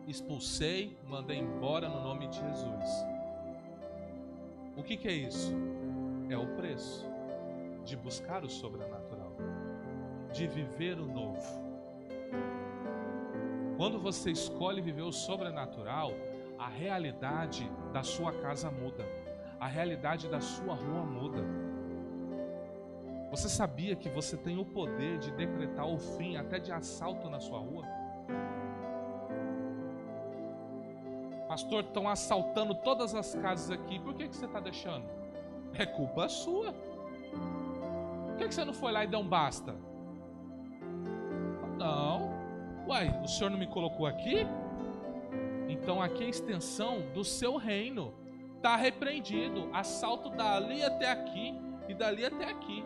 Expulsei, mandei embora no nome de Jesus. O que é isso? É o preço de buscar o sobrenatural, de viver o novo. Quando você escolhe viver o sobrenatural, a realidade da sua casa muda, a realidade da sua rua muda. Você sabia que você tem o poder de decretar o fim até de assalto na sua rua? Pastor, estão assaltando todas as casas aqui, por que você está deixando? É culpa sua. Por que você não foi lá e deu um basta? Não. Uai, o senhor não me colocou aqui? Então aqui é a extensão do seu reino. Está repreendido. Assalto dali até aqui e dali até aqui.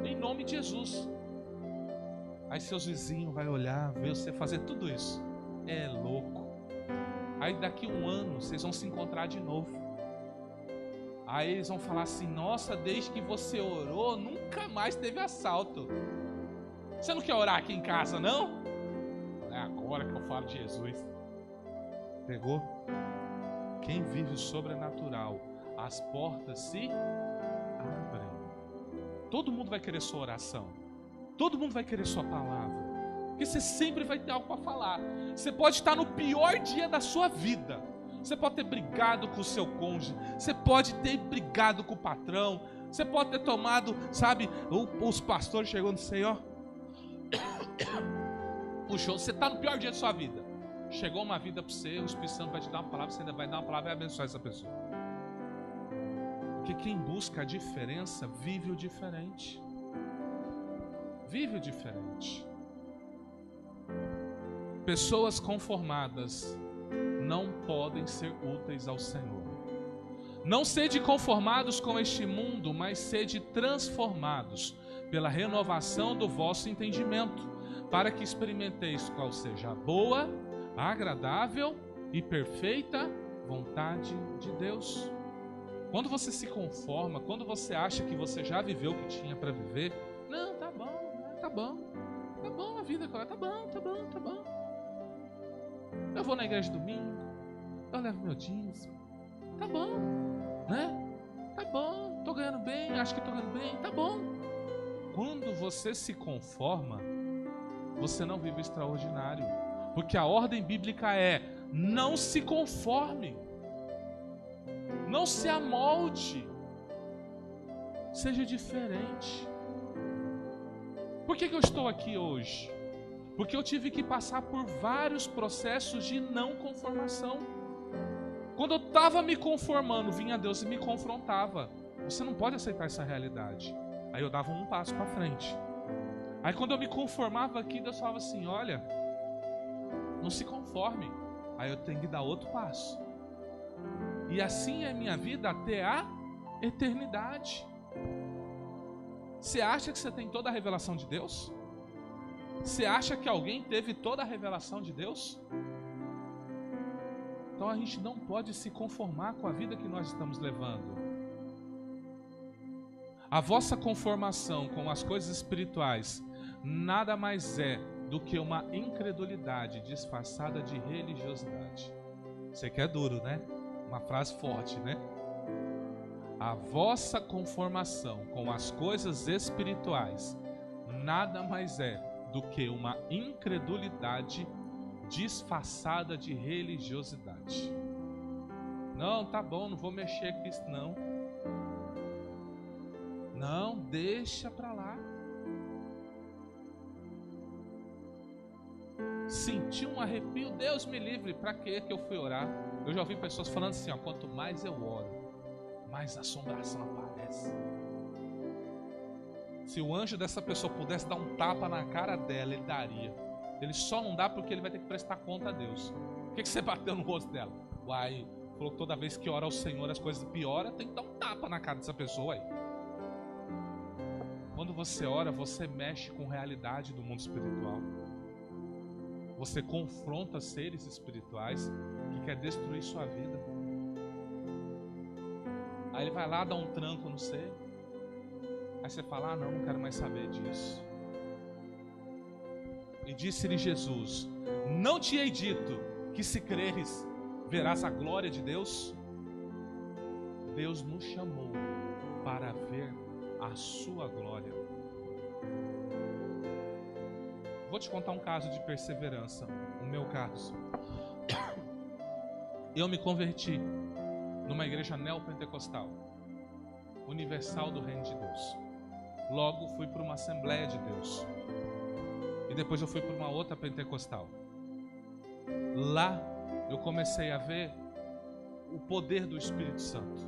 Em nome de Jesus. Aí seus vizinhos vão olhar, ver você fazer tudo isso. É louco. Aí daqui 1 ano vocês vão se encontrar de novo. Aí eles vão falar assim, nossa, desde que você orou, nunca mais teve assalto. Você não quer orar aqui em casa, não? É agora que eu falo de Jesus. Pegou? Quem vive o sobrenatural, as portas se abrem. Todo mundo vai querer sua oração. Todo mundo vai querer sua palavra. Porque você sempre vai ter algo para falar. Você pode estar no pior dia da sua vida. Você pode ter brigado com o seu cônjuge. Você pode ter brigado com o patrão. Você pode ter tomado, sabe, os pastores chegou no Senhor. Puxou, você está no pior dia da sua vida. Chegou uma vida para você, o Espírito Santo vai te dar uma palavra, você ainda vai dar uma palavra e abençoar essa pessoa. Porque quem busca a diferença vive o diferente. Vive o diferente. Pessoas conformadas não podem ser úteis ao Senhor. Não sede conformados com este mundo, mas sede transformados pela renovação do vosso entendimento, para que experimenteis qual seja a boa, agradável e perfeita vontade de Deus. Quando você se conforma, quando você acha que você já viveu o que tinha para viver, não, tá bom a vida agora, tá bom. Eu vou na igreja domingo, eu levo meu dízimo, tá bom, né? Tá bom, tô ganhando bem, acho que tô ganhando bem, tá bom. Quando você se conforma, você não vive o extraordinário, porque a ordem bíblica é: não se conforme, não se amolde, seja diferente. Por que eu estou aqui hoje? Porque eu tive que passar por vários processos de não conformação. Quando eu estava me conformando, vinha Deus e me confrontava. Você não pode aceitar essa realidade. Aí eu dava um passo para frente. Aí quando eu me conformava aqui, Deus falava assim, olha, não se conforme. Aí eu tenho que dar outro passo. E assim é a minha vida até a eternidade. Você acha que você tem toda a revelação de Deus? Você acha que alguém teve toda a revelação de Deus? Então a gente não pode se conformar com a vida que nós estamos levando. A vossa conformação com as coisas espirituais nada mais é do que uma incredulidade disfarçada de religiosidade. Você que é duro, né? Uma frase forte, né? A vossa conformação com as coisas espirituais nada mais é do que uma incredulidade disfarçada de religiosidade. Não, tá bom, não vou mexer com isso não. Não, deixa pra lá. Senti um arrepio, Deus me livre, pra que eu fui orar? Eu já ouvi pessoas falando assim, ó, quanto mais eu oro, mais assombração aparece. Se o anjo dessa pessoa pudesse dar um tapa na cara dela, ele daria. Ele só não dá porque ele vai ter que prestar conta a Deus. Por que você bateu no rosto dela? Uai, falou que toda vez que ora ao Senhor as coisas pioram, tem que dar um tapa na cara dessa pessoa aí. Quando você ora, você mexe com a realidade do mundo espiritual. Você confronta seres espirituais que querem destruir sua vida. Aí ele vai lá, dá um tranco no ser. Aí você fala, não quero mais saber disso. E disse-lhe Jesus, não te hei dito que se creres, verás a glória de Deus? Deus nos chamou para ver a sua glória. Vou te contar um caso de perseverança, o meu caso. Eu me converti numa igreja neopentecostal, universal do reino de Deus. Logo fui para uma Assembleia de Deus. E depois eu fui para uma outra pentecostal. Lá eu comecei a ver o poder do Espírito Santo.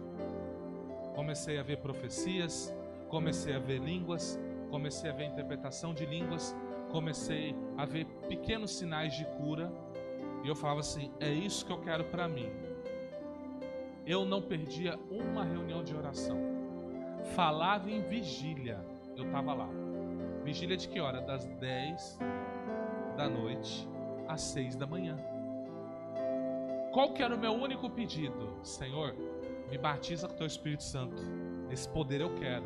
Comecei a ver profecias, comecei a ver línguas, comecei a ver interpretação de línguas, comecei a ver pequenos sinais de cura. E eu falava assim, é isso que eu quero para mim. Eu não perdia uma reunião de oração. Falava em vigília, eu estava lá. Vigília de que hora? Das 10 da noite às 6 da manhã. Qual que era o meu único pedido? Senhor, me batiza com o teu Espírito Santo. Esse poder eu quero.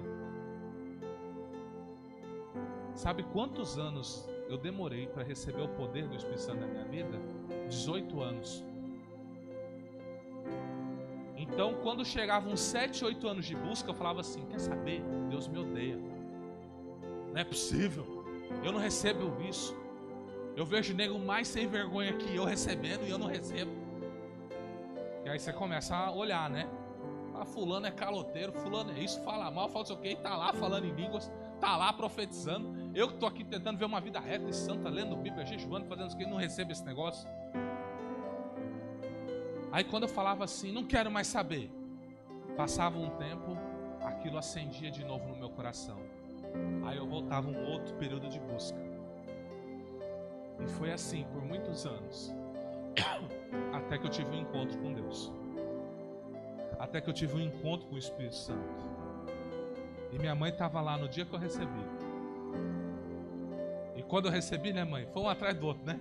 Sabe quantos anos eu demorei para receber o poder do Espírito Santo na minha vida? 18 anos. Então, quando chegavam uns 7, 8 anos de busca, eu falava assim, quer saber? Deus me odeia. Não é possível. Eu não recebo isso. Eu vejo nego mais sem vergonha que eu recebendo e eu não recebo. E aí você começa a olhar, né? Ah, fulano é caloteiro, fulano é isso, fala mal, fala isso ok, tá lá falando em línguas, tá lá profetizando. Eu que tô aqui tentando ver uma vida reta e santa, lendo Bíblia, jejuando, fazendo isso aqui, não recebo esse negócio. Aí quando eu falava assim, não quero mais saber, passava um tempo, aquilo acendia de novo no meu coração. Aí eu voltava um outro período de busca. E foi assim por muitos anos, até que eu tive um encontro com Deus. Até que eu tive um encontro com o Espírito Santo. E minha mãe estava lá no dia que eu recebi. E quando eu recebi, né, mãe? Foi um atrás do outro, né?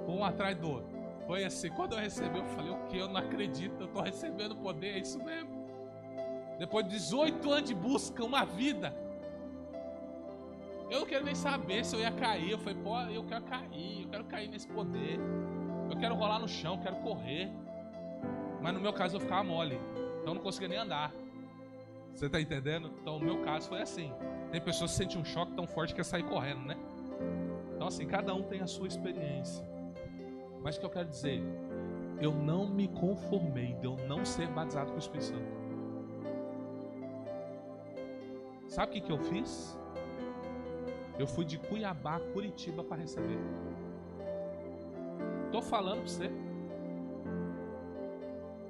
Foi um atrás do outro. Foi assim, quando eu recebi, eu falei, o que? Eu não acredito, eu estou recebendo poder, é isso mesmo. Depois de 18 anos de busca, uma vida. Eu não quero nem saber se eu ia cair. Eu falei, pô, eu quero cair nesse poder. Eu quero rolar no chão, eu quero correr. Mas no meu caso eu ficava mole. Então eu não conseguia nem andar. Você tá entendendo? Então no meu caso foi assim. Tem pessoas que sentem um choque tão forte que quer sair correndo, né? Então assim, cada um tem a sua experiência. Mas o que eu quero dizer? Eu não me conformei de eu não ser batizado com o Espírito Santo. Sabe o que eu fiz? Eu fui de Cuiabá a Curitiba para receber. Tô falando para você.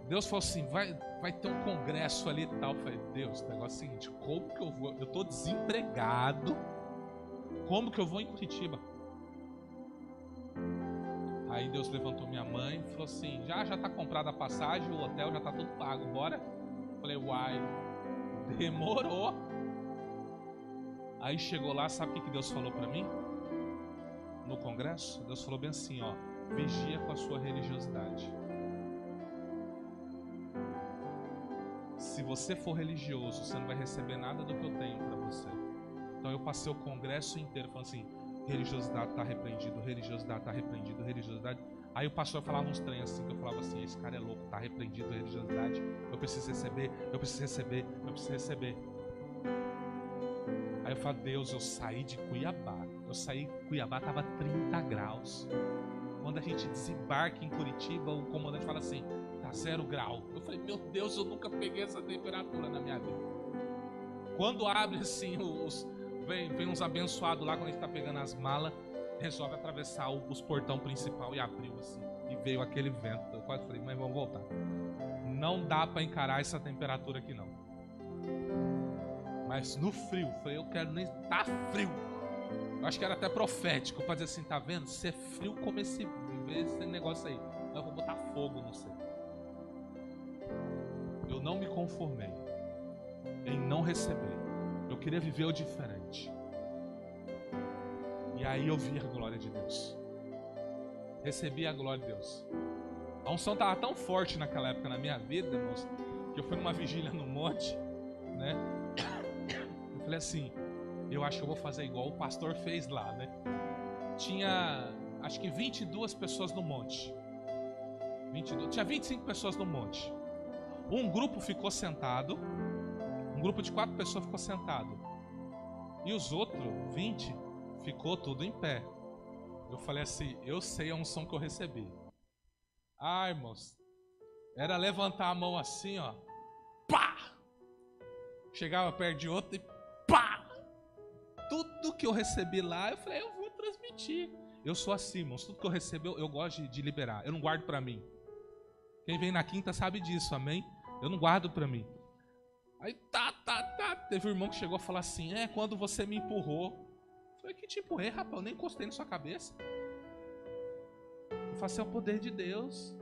Deus falou assim, vai ter um congresso ali e tal. Eu falei, Deus, o negócio é o seguinte, como que eu vou? Eu tô desempregado. Como que eu vou em Curitiba? Aí Deus levantou minha mãe e falou assim, já tá comprada a passagem, o hotel já tá tudo pago, bora? Eu falei, uai, demorou. Aí chegou lá, sabe o que Deus falou para mim? No congresso, Deus falou bem assim, ó, vigia com a sua religiosidade. Se você for religioso, você não vai receber nada do que eu tenho para você. Então eu passei o congresso inteiro falando assim, religiosidade está repreendido, religiosidade está repreendido, religiosidade. Aí o pastor falava uns trem assim, que eu falava assim, esse cara é louco, está repreendido, religiosidade, eu preciso receber, eu preciso receber, eu preciso receber. Aí eu falo, Deus, eu saí de Cuiabá. Eu saí de Cuiabá, estava 30 graus. Quando a gente desembarca em Curitiba, o comandante fala assim, tá 0 grau. Eu falei, meu Deus, eu nunca peguei essa temperatura na minha vida. Quando abre assim, vem uns abençoados lá, quando a gente está pegando as malas, resolve atravessar os portão principal e abriu assim. E veio aquele vento. Eu quase falei, mas vamos voltar. Não dá para encarar essa temperatura aqui não. Mas no frio, eu falei, eu quero nem estar frio. Eu acho que era até profético para dizer assim, tá vendo? Se é frio como esse negócio aí. Eu vou botar fogo no céu. Eu não me conformei em não receber. Eu queria viver o diferente. E aí eu vi a glória de Deus. Recebi a glória de Deus. A unção estava tão forte naquela época na minha vida, irmãos, que eu fui numa vigília no monte, né? Eu falei assim, eu acho que eu vou fazer igual o pastor fez lá, né? Tinha, acho que 22 pessoas no monte. Tinha 25 pessoas no monte. Um grupo ficou sentado, um grupo de 4 pessoas ficou sentado. E os outros 20 ficou tudo em pé. Eu falei assim, eu sei a unção que eu recebi. Ah, irmãos, era levantar a mão assim, ó. Pá! Chegava perto de outro e pá! Tudo que eu recebi lá, eu falei, eu vou transmitir. Eu sou assim, irmãos, tudo que eu recebo, eu gosto de liberar. Eu não guardo pra mim. Quem vem na quinta sabe disso, amém? Eu não guardo pra mim. Aí teve um irmão que chegou a falar assim, quando você me empurrou. Eu falei, que te empurrei, rapaz? Eu nem encostei na sua cabeça. Eu falei, é o poder de Deus.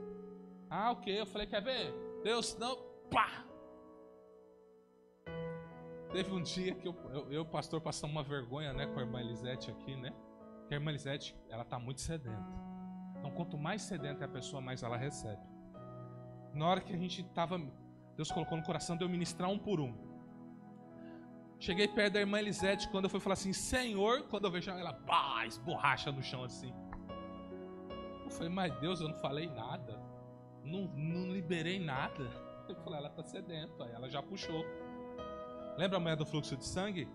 Ah, ok. Eu falei, quer ver? Deus, não, pá! Teve um dia que eu e o pastor passamos uma vergonha, né, com a irmã Elisete aqui, né? Porque a irmã Elisete, ela tá muito sedenta. Então, quanto mais sedenta é a pessoa, mais ela recebe. Na hora que a gente tava, Deus colocou no coração de eu ministrar um por um. Cheguei perto da irmã Elisete, quando eu fui falar assim, Senhor, quando eu vejo ela, pá, esborracha no chão assim. Eu falei, mas Deus, eu não falei nada. Não liberei nada. Eu falei, ela tá sedenta. Aí ela já puxou. Lembra a mulher do fluxo de sangue?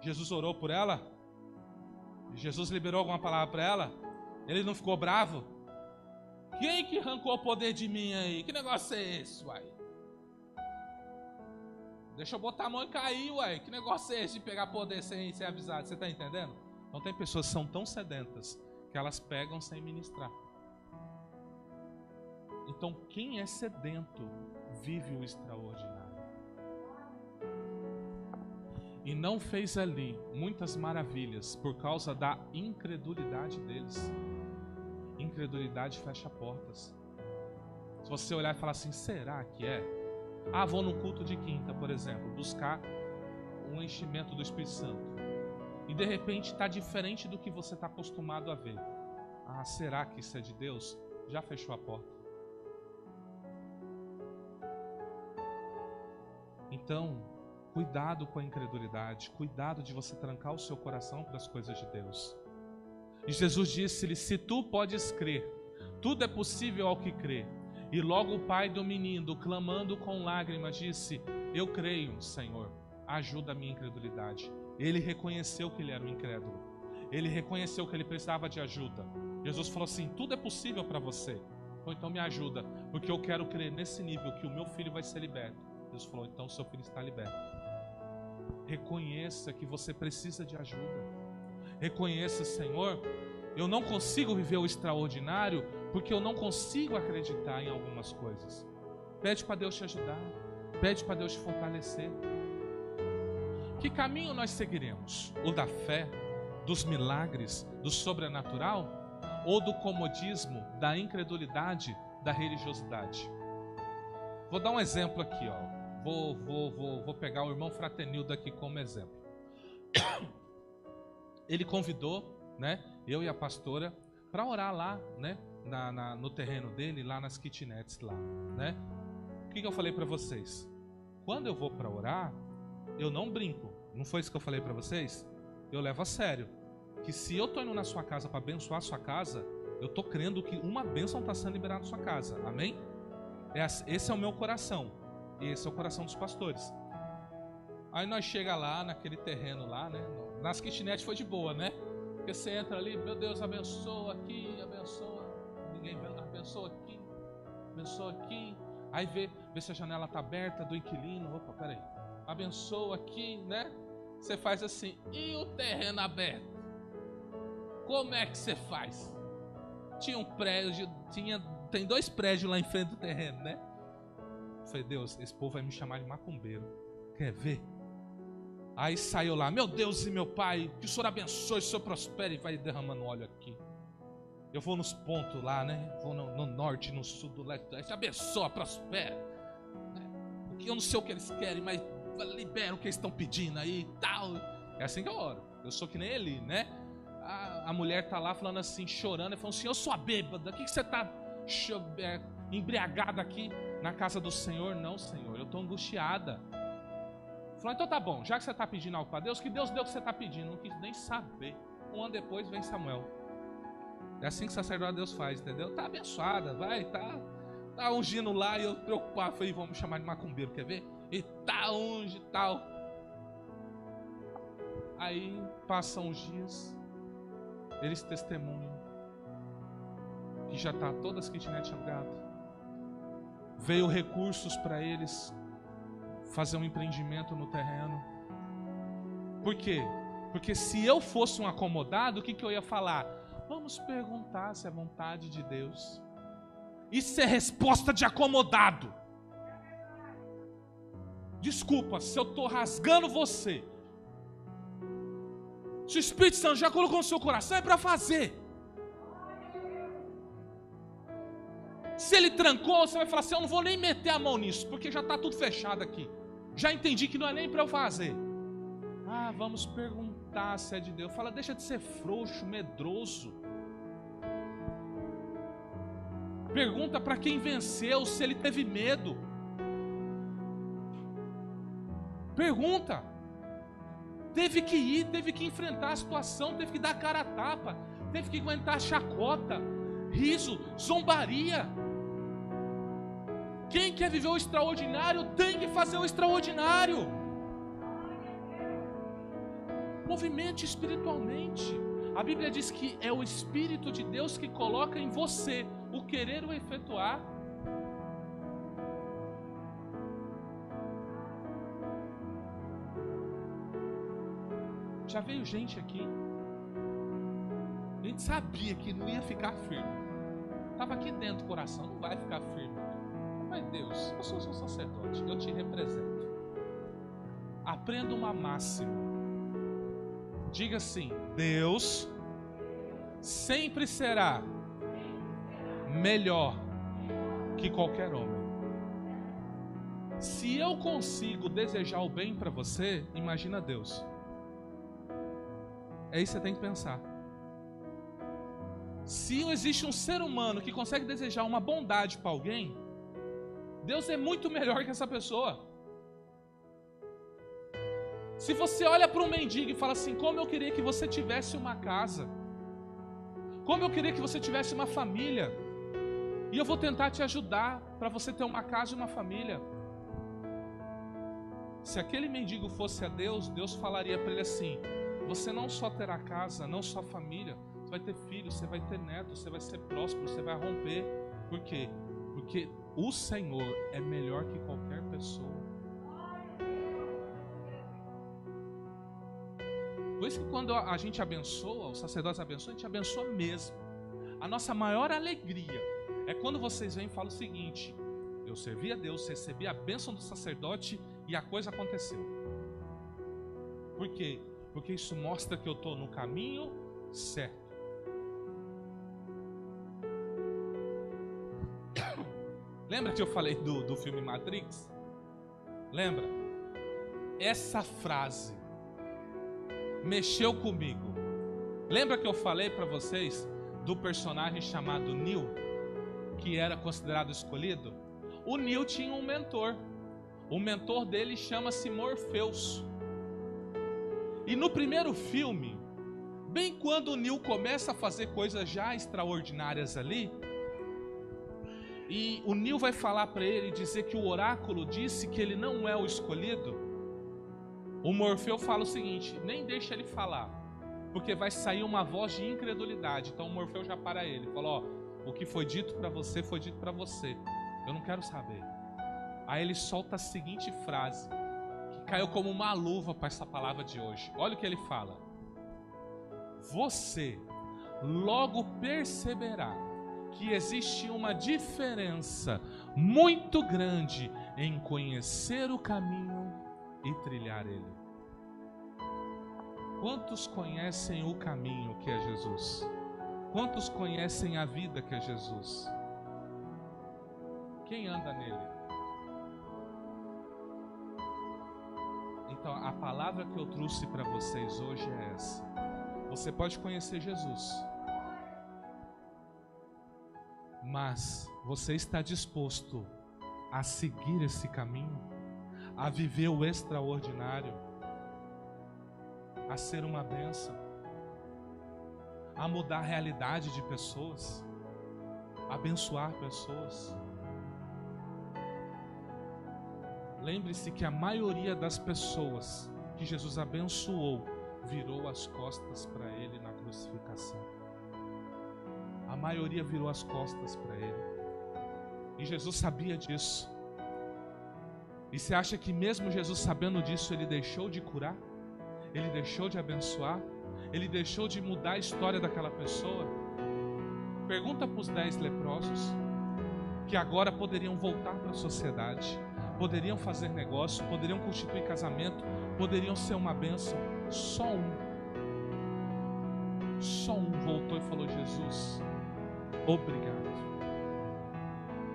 Jesus orou por ela. Jesus liberou alguma palavra para ela. Ele não ficou bravo. Quem que arrancou o poder de mim aí? Que negócio é esse, uai? Deixa eu botar a mão e cair, uai. Que negócio é esse de pegar poder sem ser avisado? Você está entendendo? Então tem pessoas que são tão sedentas que elas pegam sem ministrar. Então quem é sedento vive o extraordinário. E não fez ali muitas maravilhas por causa da incredulidade deles. Incredulidade fecha portas. Se você olhar e falar assim, será que é? Ah, vou no culto de quinta, por exemplo, buscar um enchimento do Espírito Santo. E de repente está diferente do que você está acostumado a ver. Ah, será que isso é de Deus? Já fechou a porta. Então, cuidado com a incredulidade, cuidado de você trancar o seu coração para as coisas de Deus. E Jesus disse-lhe, se tu podes crer, tudo é possível ao que crê. E logo o pai do menino, clamando com lágrimas, disse, eu creio, Senhor, ajuda a minha incredulidade. Ele reconheceu que ele era um incrédulo. Ele reconheceu que ele precisava de ajuda. Jesus falou assim, tudo é possível para você. Então me ajuda, porque eu quero crer nesse nível que o meu filho vai ser liberto. Jesus falou, então seu filho está liberto. Reconheça que você precisa de ajuda. Reconheça, Senhor, eu não consigo viver o extraordinário porque eu não consigo acreditar em algumas coisas. Pede para Deus te ajudar. Pede para Deus te fortalecer. Que caminho nós seguiremos? O da fé, dos milagres, do sobrenatural? Ou do comodismo, da incredulidade, da religiosidade? Vou dar um exemplo aqui, ó. Vou pegar o irmão Fraternildo aqui como exemplo. Ele convidou, né, eu e a pastora para orar lá, né, no terreno dele, lá nas kitnets lá, né? O que eu falei para vocês? Quando eu vou para orar, eu não brinco. Não foi isso que eu falei para vocês? Eu levo a sério. O que se eu estou indo na sua casa para abençoar a sua casa, eu estou crendo que uma bênção está sendo liberada na sua casa. Amém? Esse é o meu coração. E esse é o coração dos pastores. Aí nós chega lá, naquele terreno lá, né? Nas kitnet foi de boa, né? Porque você entra ali, meu Deus, abençoa aqui, abençoa. Ninguém abençoa aqui, abençoa aqui. Aí vê se a janela está aberta do inquilino. Opa, peraí. Abençoa aqui, né? Você faz assim. E o terreno aberto? Como é que você faz? Tinha um prédio, tem 2 prédios lá em frente do terreno, né? Eu falei, Deus, esse povo vai me chamar de macumbeiro. Quer ver? Aí saiu lá, meu Deus e meu Pai, que o Senhor abençoe, que o Senhor prospere, e vai derramando óleo aqui. Eu vou nos pontos lá, né? Vou no norte, no sul, do leste, do oeste. Abençoa, prospera. Porque eu não sei o que eles querem, mas libera o que eles estão pedindo aí e tal. É assim que eu oro. Eu sou que nem ele, né? A mulher tá lá falando assim, chorando, e falando assim, eu sou a bêbada, o que você tá embriagada aqui na casa do Senhor? Não, Senhor, eu tô angustiada. Falou, então tá bom, já que você tá pedindo algo para Deus, que Deus deu o que você tá pedindo. Não quis nem saber. 1 ano depois vem Samuel. É assim que o sacerdote Deus faz, entendeu? Tá abençoada, vai, tá ungindo lá, e eu preocupado, falei, vamos chamar de macumbeiro, quer ver? E tá unge e tal. Aí passam os dias, eles testemunham que já está todas as kitnet alugadas. Veio recursos para eles fazer um empreendimento no terreno. Por quê? Porque se eu fosse um acomodado, o que eu ia falar? Vamos perguntar se é vontade de Deus. Isso é resposta de acomodado. Desculpa se eu estou rasgando você. Se o Espírito Santo já colocou no seu coração, é para fazer. Se ele trancou, você vai falar assim, eu não vou nem meter a mão nisso, porque já está tudo fechado aqui. Já entendi que não é nem para eu fazer. Ah, vamos perguntar se é de Deus. Fala, deixa de ser frouxo, medroso. Pergunta para quem venceu, se ele teve medo. Pergunta. Teve que ir, teve que enfrentar a situação, teve que dar cara a tapa, teve que aguentar chacota, riso, zombaria. Quem quer viver o extraordinário tem que fazer o extraordinário. Movimente espiritualmente. A Bíblia diz que é o Espírito de Deus que coloca em você o querer o efetuar. Já veio gente aqui, a gente sabia que não ia ficar firme. Estava aqui dentro do coração, não vai ficar firme. Mas Deus, eu sou seu sacerdote, eu te represento. Aprenda uma máxima. Diga assim, Deus sempre será melhor que qualquer homem. Se eu consigo desejar o bem para você, imagina Deus. É isso que você tem que pensar. Se existe um ser humano que consegue desejar uma bondade para alguém, Deus é muito melhor que essa pessoa. Se você olha para um mendigo e fala assim, como eu queria que você tivesse uma casa, como eu queria que você tivesse uma família, e eu vou tentar te ajudar para você ter uma casa e uma família. Se aquele mendigo fosse a Deus, Deus falaria para ele assim, você não só terá casa, não só família, você vai ter filhos, você vai ter netos, você vai ser próspero, você vai romper. Por quê? Porque o Senhor é melhor que qualquer pessoa. Por isso que quando a gente abençoa, os sacerdotes abençoam, a gente abençoa mesmo. A nossa maior alegria é quando vocês vêm e falam o seguinte, eu servi a Deus, recebi a bênção do sacerdote e a coisa aconteceu. Por quê? Porque isso mostra que eu estou no caminho certo. Lembra que eu falei do filme Matrix? Lembra? Essa frase mexeu comigo. Lembra que eu falei para vocês do personagem chamado Neo, que era considerado escolhido? O Neo tinha um mentor. O mentor dele chama-se Morpheus. E no primeiro filme, Bem quando o Nil começa a fazer coisas já extraordinárias ali, e o Nil vai falar para ele, dizer que o oráculo disse que ele não é o escolhido, o Morfeu fala o seguinte: nem deixa ele falar, porque vai sair uma voz de incredulidade. Então o Morfeu já para ele, fala: ó, o que foi dito para você, foi dito para você, eu não quero saber. Aí ele solta a seguinte frase, que caiu como uma luva para essa palavra de hoje. Olha o que ele fala: você logo perceberá que existe uma diferença muito grande em conhecer o caminho e trilhar ele. Quantos conhecem o caminho que é Jesus? Quantos conhecem a vida que é Jesus? Quem anda nele? Então, a palavra que eu trouxe para vocês hoje é essa. Você pode conhecer Jesus, mas você está disposto a seguir esse caminho, a viver o extraordinário, a ser uma bênção, a mudar a realidade de pessoas, a abençoar pessoas? Lembre-se que a maioria das pessoas que Jesus abençoou virou as costas para ele na crucificação. A maioria virou as costas para ele. E Jesus sabia disso. E você acha que mesmo Jesus sabendo disso, ele deixou de curar? Ele deixou de abençoar? Ele deixou de mudar a história daquela pessoa? Pergunta para os 10 leprosos, que agora poderiam voltar para a sociedade, poderiam fazer negócio, poderiam constituir casamento, poderiam ser uma bênção. Só um voltou e falou: Jesus, obrigado.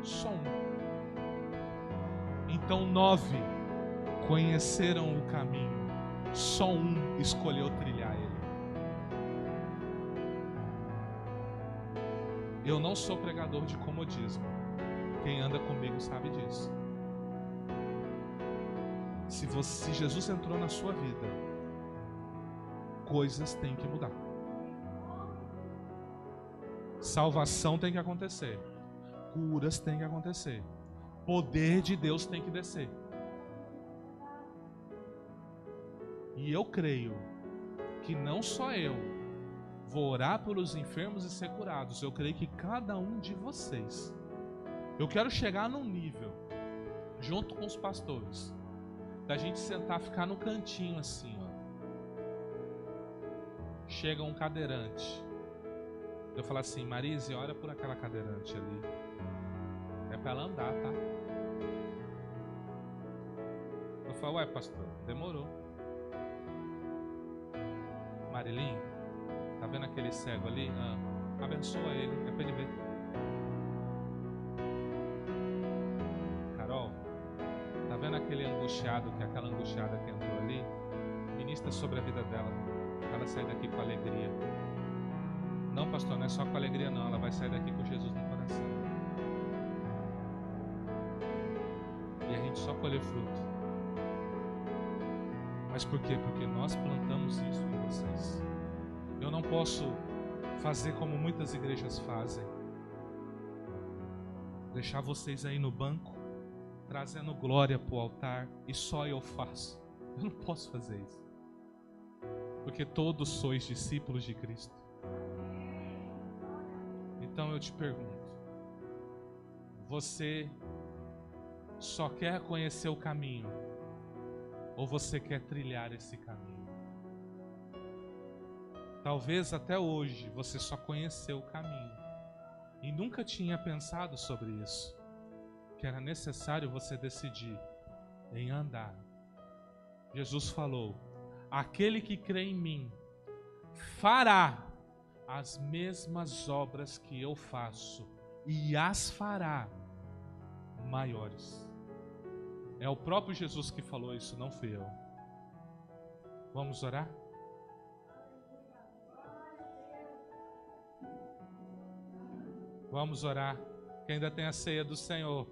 Só um. Então 9 conheceram o caminho, só um escolheu trilhar ele. Eu não sou pregador de comodismo. Quem anda comigo sabe disso. Se Jesus entrou na sua vida, coisas têm que mudar. Salvação tem que acontecer. Curas têm que acontecer. Poder de Deus tem que descer. E eu creio que não só eu vou orar pelos enfermos e ser curados. Eu creio que cada um de vocês. Eu quero chegar num nível, junto com os pastores, da gente sentar, ficar no cantinho assim, ó. Chega um cadeirante. Eu falo assim: Marise, ora por aquela cadeirante ali. É para ela andar, tá? Eu falo: ué, pastor, demorou. Marilim, tá vendo aquele cego ali? Abençoa ele, é para ele ver. Carol, tá vendo aquele angustiado, aquela angustiada que entrou ali? Ministra sobre a vida dela, ela sai daqui com alegria. Não, pastor, não é só com alegria não, ela vai sair daqui com Jesus no coração. E a gente só colher fruto. Mas por quê? Porque nós plantamos isso em vocês. Eu não posso fazer como muitas igrejas fazem, deixar vocês aí no banco, trazendo glória para o altar, e só eu faço. Eu não posso fazer isso, porque todos sois discípulos de Cristo. Então eu te pergunto: você só quer conhecer o caminho, ou você quer trilhar esse caminho? Talvez até hoje você só conheceu o caminho e nunca tinha pensado sobre isso, que era necessário você decidir em andar. Jesus falou: aquele que crê em mim fará as mesmas obras que eu faço, e as fará maiores. É o próprio Jesus que falou isso, não fui eu. Vamos orar? Vamos orar, que ainda tem a ceia do Senhor.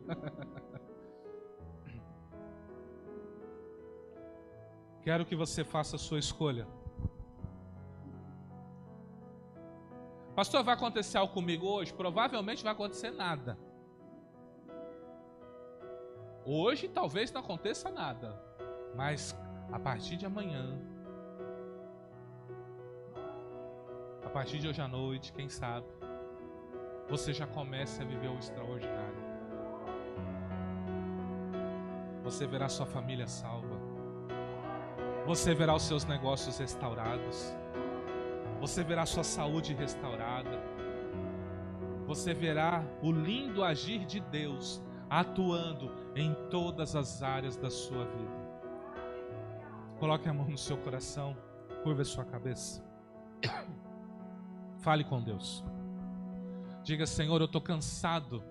Quero que você faça a sua escolha. Pastor, vai acontecer algo comigo hoje? Provavelmente vai acontecer nada. Hoje talvez não aconteça nada, mas a partir de amanhã, a partir de hoje à noite, quem sabe, você já começa a viver o extraordinário. Você verá sua família salva. Você verá os seus negócios restaurados. Você verá sua saúde restaurada. Você verá o lindo agir de Deus atuando em todas as áreas da sua vida. Coloque a mão no seu coração, curva a sua cabeça. Fale com Deus. Diga: Senhor, eu estou cansado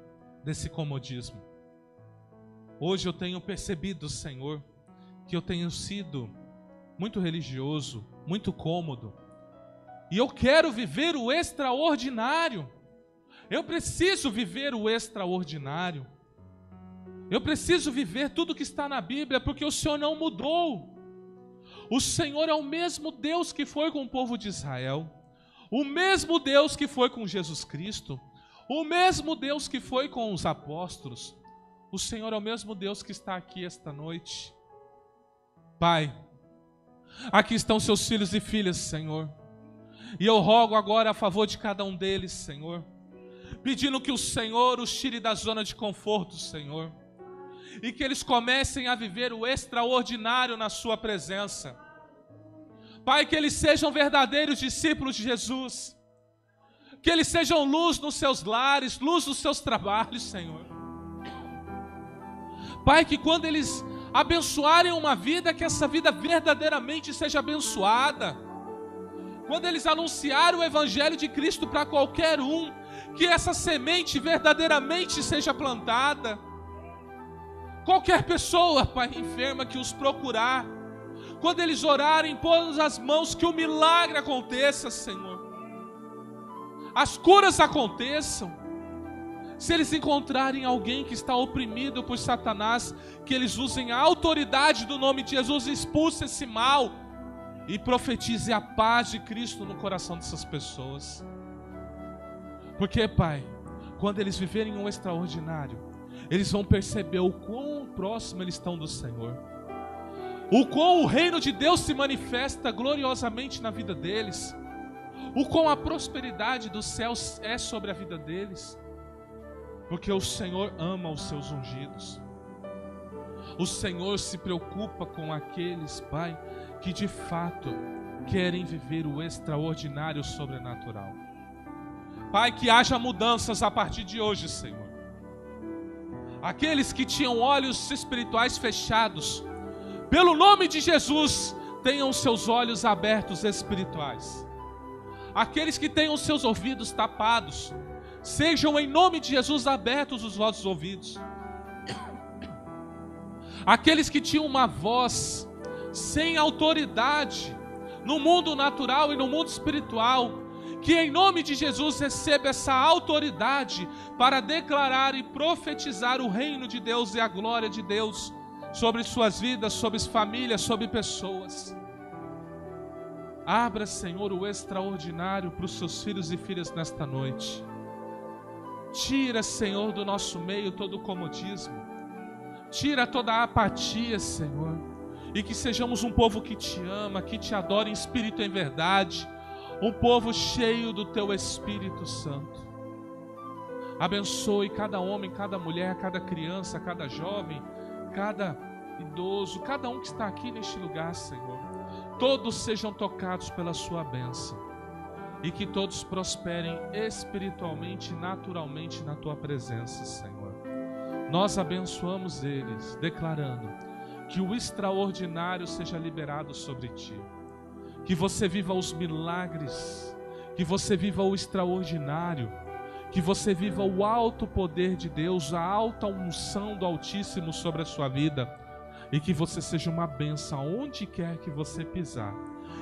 desse comodismo. Hoje eu tenho percebido, Senhor, que eu tenho sido muito religioso, muito cômodo. E eu quero viver o extraordinário. Eu preciso viver o extraordinário. Eu preciso viver tudo que está na Bíblia, porque o Senhor não mudou. O Senhor é o mesmo Deus que foi com o povo de Israel, o mesmo Deus que foi com Jesus Cristo, o mesmo Deus que foi com os apóstolos. O Senhor é o mesmo Deus que está aqui esta noite. Pai, aqui estão seus filhos e filhas, Senhor. E eu rogo agora a favor de cada um deles, Senhor, pedindo que o Senhor os tire da zona de conforto, Senhor, e que eles comecem a viver o extraordinário na sua presença. Pai, que eles sejam verdadeiros discípulos de Jesus, que eles sejam luz nos seus lares, luz nos seus trabalhos, Senhor. Pai, que quando eles abençoarem uma vida, que essa vida verdadeiramente seja abençoada. Quando eles anunciarem o Evangelho de Cristo para qualquer um, que essa semente verdadeiramente seja plantada. Qualquer pessoa, Pai, enferma que os procurar, quando eles orarem, pôr as mãos, que o milagre aconteça, Senhor. As curas aconteçam. Se eles encontrarem alguém que está oprimido por Satanás, que eles usem a autoridade do nome de Jesus e expulsem esse mal e profetize a paz de Cristo no coração dessas pessoas. Porque, Pai, quando eles viverem um extraordinário, eles vão perceber o quão próximo eles estão do Senhor, o quão o reino de Deus se manifesta gloriosamente na vida deles, o quão a prosperidade dos céus é sobre a vida deles. Porque o Senhor ama os seus ungidos. O Senhor se preocupa com aqueles, Pai, que de fato querem viver o extraordinário sobrenatural. Pai, que haja mudanças a partir de hoje, Senhor. Aqueles que tinham olhos espirituais fechados, pelo nome de Jesus, tenham seus olhos abertos espirituais. Aqueles que tenham seus ouvidos tapados, sejam em nome de Jesus abertos os vossos ouvidos. Aqueles que tinham uma voz sem autoridade no mundo natural e no mundo espiritual, que em nome de Jesus receba essa autoridade para declarar e profetizar o reino de Deus e a glória de Deus sobre suas vidas, sobre famílias, sobre pessoas. Abra, Senhor, o extraordinário para os seus filhos e filhas nesta noite. Tira, Senhor, do nosso meio todo o comodismo. Tira toda a apatia, Senhor. E que sejamos um povo que te ama, que te adora em espírito e em verdade. Um povo cheio do teu Espírito Santo. Abençoe cada homem, cada mulher, cada criança, cada jovem, cada idoso, cada um que está aqui neste lugar, Senhor. Todos sejam tocados pela sua bênção. E que todos prosperem espiritualmente e naturalmente na tua presença, Senhor. Nós abençoamos eles, declarando que o extraordinário seja liberado sobre ti. Que você viva os milagres, que você viva o extraordinário, que você viva o alto poder de Deus, a alta unção do Altíssimo sobre a sua vida, e que você seja uma bênção aonde quer que você pisar,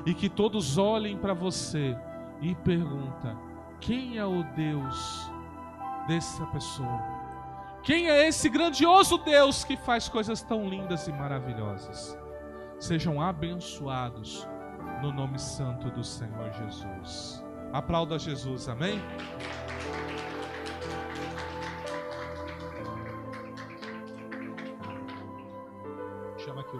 e que todos olhem para você e pergunta: quem é o Deus dessa pessoa? Quem é esse grandioso Deus que faz coisas tão lindas e maravilhosas? Sejam abençoados no nome santo do Senhor Jesus. Aplauda Jesus, amém? Chama aqui o